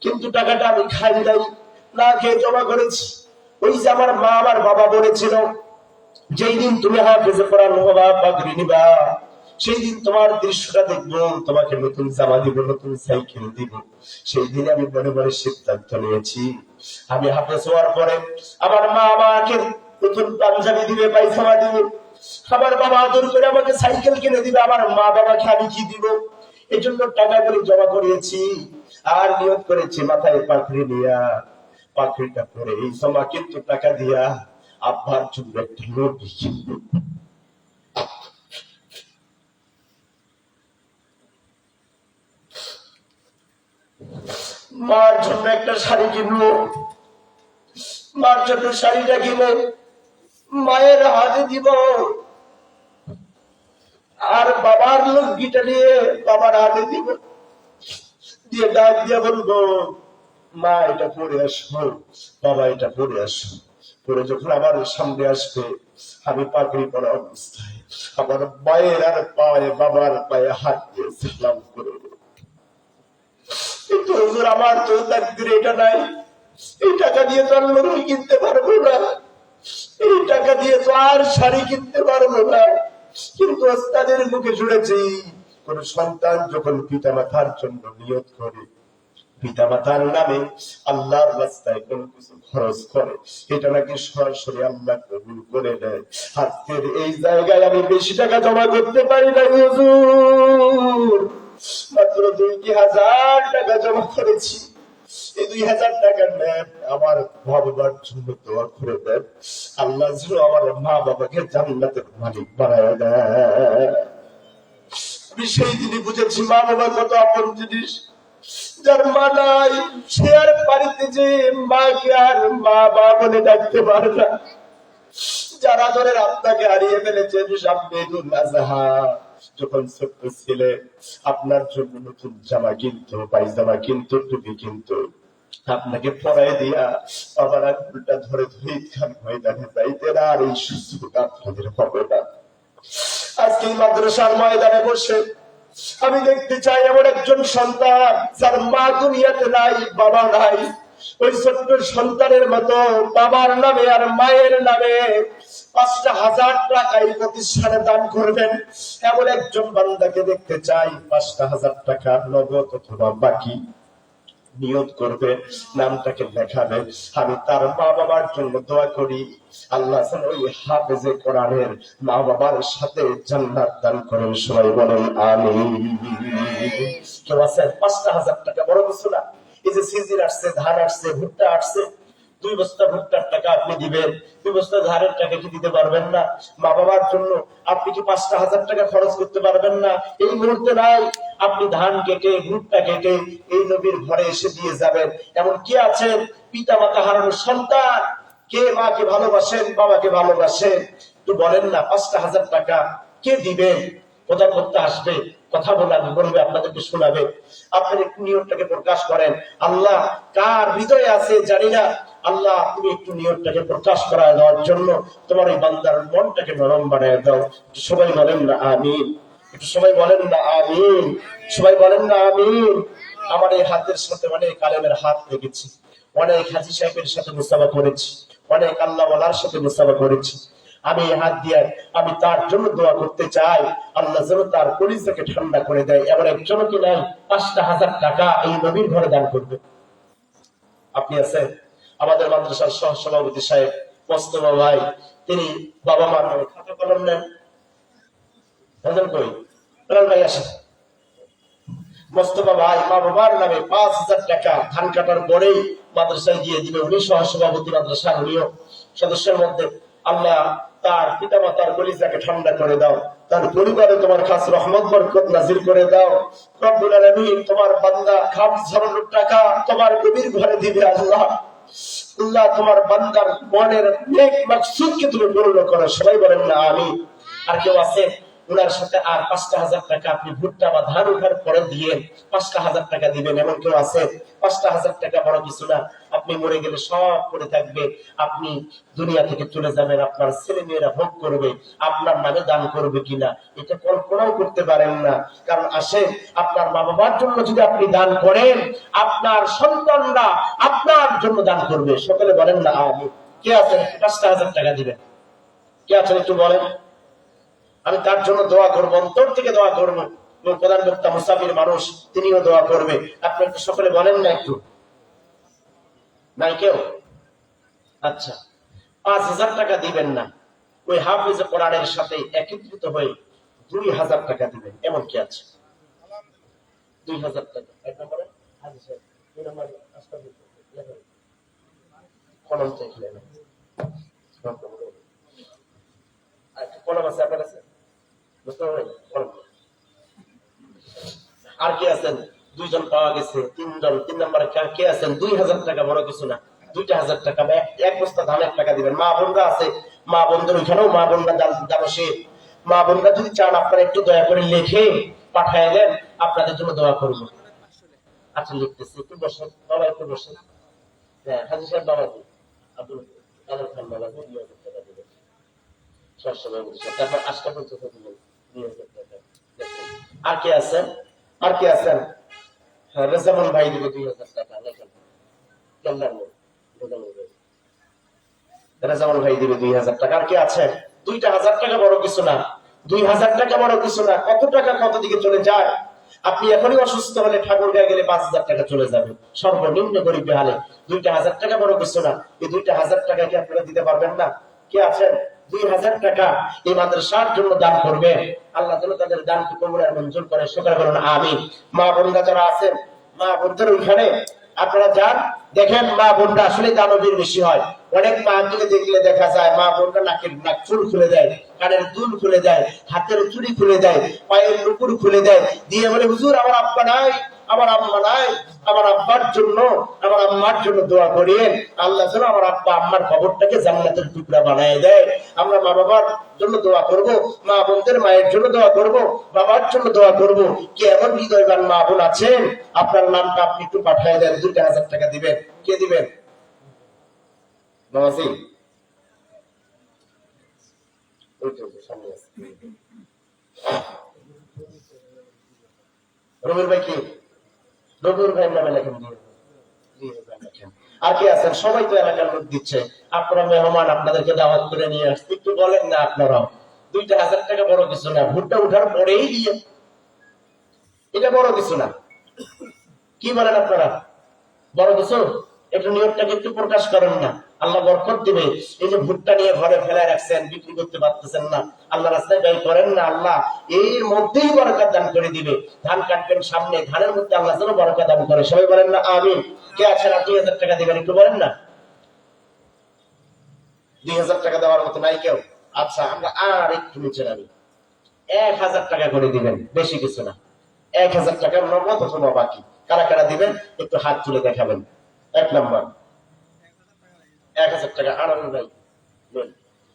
কিন্তু টাকাটা আমি খাই নাই, না খেয়ে জমা করেছি। ওই যে আমার মা আমার বাবা বলেছিল, যেই দিন তুমি হাফেজে কোরআন হবা, পাগড়ি নিবা, সেই দিন তোমার দৃশ্যটা দেখবো, তোমাকে নতুন জামা দিব, নতুন সাইকেল দিব। সেই দিন আমি মনে মনে সিদ্ধান্ত নিয়েছি, আমি হাফেজ হওয়ার পরে আমার মা আমাকে নতুন পাঞ্জাবি দিবে, পায়জামা দিবে, আমার বাবা আদর করে আমাকে সাইকেল কিনে দিবে, আমার মা বাবাকে আমি কি দিব? এই জন্য টাকাগুলি জমা করিয়েছি আর নিয়ত করেছি মাথায় পাখড়ি নিয়া, পাখড়িটা পরে এই জমা কিন্তু টাকা দিয়া আব্বার জন্য একটা লবি কিনবো, মার জন্য একটা শাড়ি কিনবো, মার জন্য শাড়িটা কিনে মায়ের হাতে দিব, আর বাবার লুঙ্গিটা নিয়ে বাবার হাতে দিব, দিয়ে ডাক দিয়ে বলবো, মা এটা পরে আসো, বাবা এটা পরে আসো। পরে যখন আমার সামনে আসবে, আমি পাগড়ি পরা অবস্থায় আমার মায়ের আর পায়ে, বাবার পায়ে হাত দিয়ে সালাম করে। কিন্তু হুজুর আমার তো তাকদীরে এটা নাই, এই টাকা দিয়ে তো আর লুঙ্গি কিনতে পারবো না, এই টাকা দিয়ে তো আর শাড়ি কিনতে পারবো না। কিন্তু ওস্তাদের মুখে শুনেছি, কোন সন্তান যখন পিতা মাতার জন্য নিয়ত করে, পিতা মাতার নামে আল্লাহর রাস্তায় কোন কিছু খরচ করে, এটা নাকি সরাসরি আল্লাহ কবুল করে নেয়। আজকের এই জায়গায় আমি বেশি টাকা জমা করতে পারি না হুজুর, মাত্র 2000 টাকা জমা করেছি। এই 2000 টাকা নেন, আমার বাবার জন্য দোয়া করে দেন, আল্লাহ যেন আমার মা বাবাকে জান্নাতের মালিক বানায় দেয়। আমি সেই দিনই বুঝেছি মা বাবা কত আপন জিনিস। যার মা নাই সে আর বাড়িতে যে মাকে আর মা বাবা বলে ডাকতে পারে না। যারা আদরের আপনাকে হারিয়ে ফেলেছেন, সামনেদুল আজহা যখন ছোট্ট ছিলে আপনার জন্য নতুন জামা কিনতো, পায়জামা কিনতো, টুপি কিনতো, আপনাকে পরাই দিয়া বাবার আঙুলটা ধরে ধরে ঈদগাহ ময়দানে যাইতেন, আর এই সুযোগ আপনাদের হবে না। আজকে মাদ্রাসার ময়দানে বসে আমি দেখতে চাই এমন একজন সন্তান যার মা দুনিয়াতে নাই, বাবা নাই, ওই ছোট্ট সন্তানের মতো বাবার নামে আর মায়ের নামে 5,000 টাকা এই প্রতিষ্ঠানে দান করবেন, এমন একজন বান্দাকে দেখতে চাই। 5,000 টাকা নগদ অথবা বাকি নিয়ত করবে, নামটাকে লেখাবে। আমি তার মা বাবার জন্য দোয়া করি, আল্লাহ যেন ওই হাফেজে কোরআনের মা বাবার সাথে জান্নাত দান করেন। সবাই বলেন আমিন। কেউ আছে 5,000 টাকা বড় কিছু না। এই যে সিজির আসছে, ধান আসছে, ভুট্টা আসছে, 2 বস্তা ভুট্টার টাকা আপনি দিবেন, 2 বস্তা ধানের টাকা কি দিতে পারবেন না? মা বাবার জন্য আপনি কি 5,000 টাকা খরচ করতে পারবেন না? এই মুহূর্তে নাই, আপনি ধান কেটে, ভুট্টা কেটে এই নবীর ঘরে এসে দিয়ে যাবেন। এমন কে আছেন পিতা মাতা হারানোর সন্তান, কে মাকে ভালোবাসেন, বাবাকে ভালোবাসেন? তো বলেন না 5,000 টাকা কে দিবে? কথা বলতে আসবে, কথা বলবে, আপনাদেরকে শোনাবে। আপনার একটু নিয়তটাকে প্রকাশ করেন। আল্লাহ কার হৃদয়ে আছে জানি না, আল্লাহ তুমি একটু নিয়তটাকে প্রকাশ করায় দেওয়ার জন্য তোমার এই বান্দার মনটাকে নরম বানায় দাও। সবাই বলেন না আমিন, একটু সবাই বলেন না আমিন, সবাই বলেন না আমিন। আমার এই হাতের সাথে অনেক আলেমের হাত লেগেছে, অনেক হাজী সাহেবের সাথে মুসাফা করেছি, অনেক আল্লাহ ওয়ালার সাথে মুসাফা করেছি। আমি হাত দিয়ে আমি তার জন্য দোয়া করতে চাই, আল্লাহ যেন তার কলিজাকে ঠান্ডা করে দেয়। এমন একজনও কি নাই 5,000 টাকা এই নবীর ঘরে দান করবে? আপনি আছেন? আমাদের মাদ্রাসার সহ সভাপতি সাহেব মোস্তফা ভাই, তিনি বাবা মার নামে খাতা কলম নেন। কই ভাই আসেন, মোস্তফা ভাই মা বাবার নামে 5,000 টাকা ধান কাটার পরেই মাদ্রাসায় দিয়ে দিবে। উনি সহসভাপতি মাদ্রাসার, উনিও সদস্যের মধ্যে। আল্লাহ তার পিতা মাতার কলিজাকে ঠান্ডা করে দাও, তার পরিবারে তোমার খাস রহমত বরকত নাজিল করে দাও। রব্বুল আলামিন তোমার বান্দা খাম ঝরানোর টাকা তোমার গভীর ঘরে দিবে। আল্লাহ আল্লাহ তোমার বান্দার মনের নেক মাকসুদকে তুমি পূর্ণ করো। সবাই বলেন না আমিন। আর কেউ আছে ওনার সাথে আর 5,000 টাকা আপনি ভুট্টা বা ধান উঠার পরে দিয়ে 5,000 টাকা দিবেন, এমন কেউ আছে? 5,000 টাকা বড় কিছু না, আপনি মরে গেলে সব পড়ে থাকবে, আপনি দুনিয়া থেকে চলে যাবেন, আপনার ছেলে মেয়েরা ভোগ করবে, আপনার নামে দান করবে কিনা এটা কল্পনাও করতে পারেন না। কারণ আসে আপনার মা বাবার জন্য যদি আপনি দান করেন, আপনার সন্তানরা আপনার জন্য দান করবে। সকলে বলেন না আমিন। কে আছেন 5,000 টাকা দিবেন? কে আছেন একটু বলেন। আমি তার জন্য দোয়া করবো, অন্তর থেকে দোয়া করবো। প্রধান বক্তা মুসাফির মানুষ, তিনিও দোয়া করবে। আপনি একটু সকলে বলেন না একটু। নাই কেউ? আচ্ছা, 5,000 টাকা দিবেন না, ওই হাফিজ কোরআনের সাথে একত্রিত হয়ে 2,000 টাকা দিবেন, এমন কি আছে? 2,000 টাকা। এক নম্বরে দুই নম্বরে কলম চাইলে কলম আছে আপনার কাছে? আর কে আছেন? 2 জন পাওয়া গেছে। 3 জন। 3 নম্বরে কে আছেন? 2,000 টাকা বড় কিছু না, 2,000 টাকা এক বস্তা ধানের টাকা দিবেন। মা বোনরা আছে, মা বোনদের ওইখানেও মা বোনরা দাবসে, মা বোনরা যদি চান আপনারা একটু দয়া করে লিখে পাঠায় দেন, আপনাদের জন্য দোয়া করবো। আচ্ছা লিখতেছি, একটু বসেন বাবা, একটু বসেন। হ্যাঁ হাজি সাহেব বাবাজি, আব্দুল কাদের খান বাবাজি 2,000 টাকা দিবেন। তারপর 8টা পর্যন্ত দিবেন 2,000 টাকা। আর কে আছেন? আর কে আছেন? রেজামন ভাই দিবে 2,000 টাকা। রেজামন ভাই দিবে 2,000 টাকা। আর কে আছে? 2,000 টাকা বড় কিছু না, 2,000 টাকা বড় কিছু না। কত টাকা কত দিকে চলে যায়। আপনি এখনই অসুস্থ হলে ঠাকুরগাঁয়ে গেলে 5,000 টাকা চলে যাবে, সর্বনিম্ন গরিব হালে। 2,000 টাকা বড় কিছু না। এই 2,000 টাকা কি আপনারা দিতে পারবেন না? কে আছেন 2,000 টাকা এই মাদ্রাসার জন্য দান করবে? আল্লাহ যেন তাদের দানকে কবুল আর মঞ্জুর করে। সকলে বলুন আমিন। মা বোনরা যারা আছেন, মা বোনদের ওইখানে আপনারা যান, দেখেন মা বোনরা আসলে দানবীর বেশি হয়। অনেক মা দিকে দেখলে দেখা যায় মা বোনরা নাকের নাক চুল খুলে দেয়, কানের দুল খুলে দেয়, হাতের চুড়ি খুলে দেয়, পায়ের নুপুর খুলে দেয়, দিয়ে বলে হুজুর আমার আব্বা নাই, আমার আম্মা নাই, আমার আব্বার জন্য আমার আম্মার জন্য দোয়া করেন, আল্লাহ যেন আমার আব্বা আম্মার খবরটাকে জান্নাতের টুকরা বানায় দেয়। আমরা মা বাবার জন্য দোয়া করব, মা বোনদের মায়ের জন্য দোয়া করব, বাবার জন্য দোয়া করব। কি এমন হৃদয়বান মা বোন আছেন? আপনার নামটা আপনি একটু পাঠিয়ে দেন, 2,000 টাকা দিবেন। কে দিবেন? বাবাজি ওই তো সামনে আছে। রবির ভাই কি? রবির ভাই নামে লেখেন। আর কি আছেন? সবাই তো এলাকার লোক দিচ্ছে, আপনারা মেহমান, আপনাদেরকে দাওয়াত করে নিয়ে আসছে, একটু বলেন না আপনারাও। 2,000 টাকা বড় কিছু না, ভুট্টা উঠার পরেই দিয়ে, এটা বড় কিছু না। কি বলেন আপনারা? বড় কিছু? একটু নিয়তটাকে একটু প্রকাশ করেন না, আল্লাহ বরকত দিবে। এই যে ভুট্টা নিয়ে ঘরে ফেলায় রাখছেন, বিক্রি করতে পারতেছেন না, আল্লাহ রাস্তায় ব্যয় করেন না, আল্লাহ এর মধ্যেই বরকত দান করে দিবে। ধান কাটবেন সামনে, ধানের মধ্যে আল্লাহ যেন বরকত দান করে। সবাই বলেন না আমিন। কে আছেন 2,000 টাকা দিবেন? একটু বলেন না। 2,000 টাকা দেওয়ার মতো নাই কেউ? আচ্ছা আমরা আর একটু নিচে নামি, 1,000 টাকা করে দিবেন, বেশি কিছু না। 1,000 টাকা নগদ অথবা বাকি। কারা কারা দিবেন একটু হাত তুলে দেখাবেন। 1 নম্বর 1,000 টাকা আনারুল ভাই,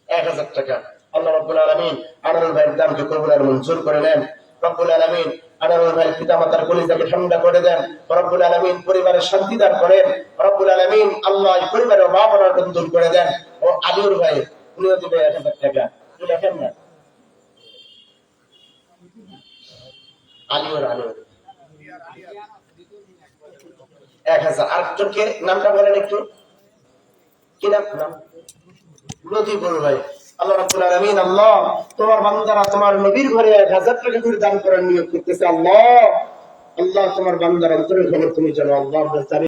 1,000 টাকা। আল্লাহ রাব্বুল আলামিন আনারুল ভাইয়ের দানকে কবুল আর মঞ্জুর করে নেন। রব্বুল আলামিন আনারুল ভাইয়ের পিতামাতার কলিজাকে ঠান্ডা করে দেন। রব্বুল আলামিন পরিবারের শান্তি দান করেন। রব্বুল আলামিন আল্লাহ পরিবারের মা বোনের দূর করে দেন। ও আলিউর ভাই উনিও দিবে 1,000 টাকা। কি লেখেন না? আলিউর 1,000। আরেকজনকে নামটা বলেন একটু, কি নাম? লতিফুল ভাই। আল্লাহ রাব্বুল আলামিন আল্লাহ তোমার বান্দারা তোমার নবীর ঘরে 1,000 টাকা করে দান করার নিয়ত করতেছে। আল্লাহ আল্লাহ তোমার বান্দার অন্তরের খবর তুমি জানো। আল্লাহ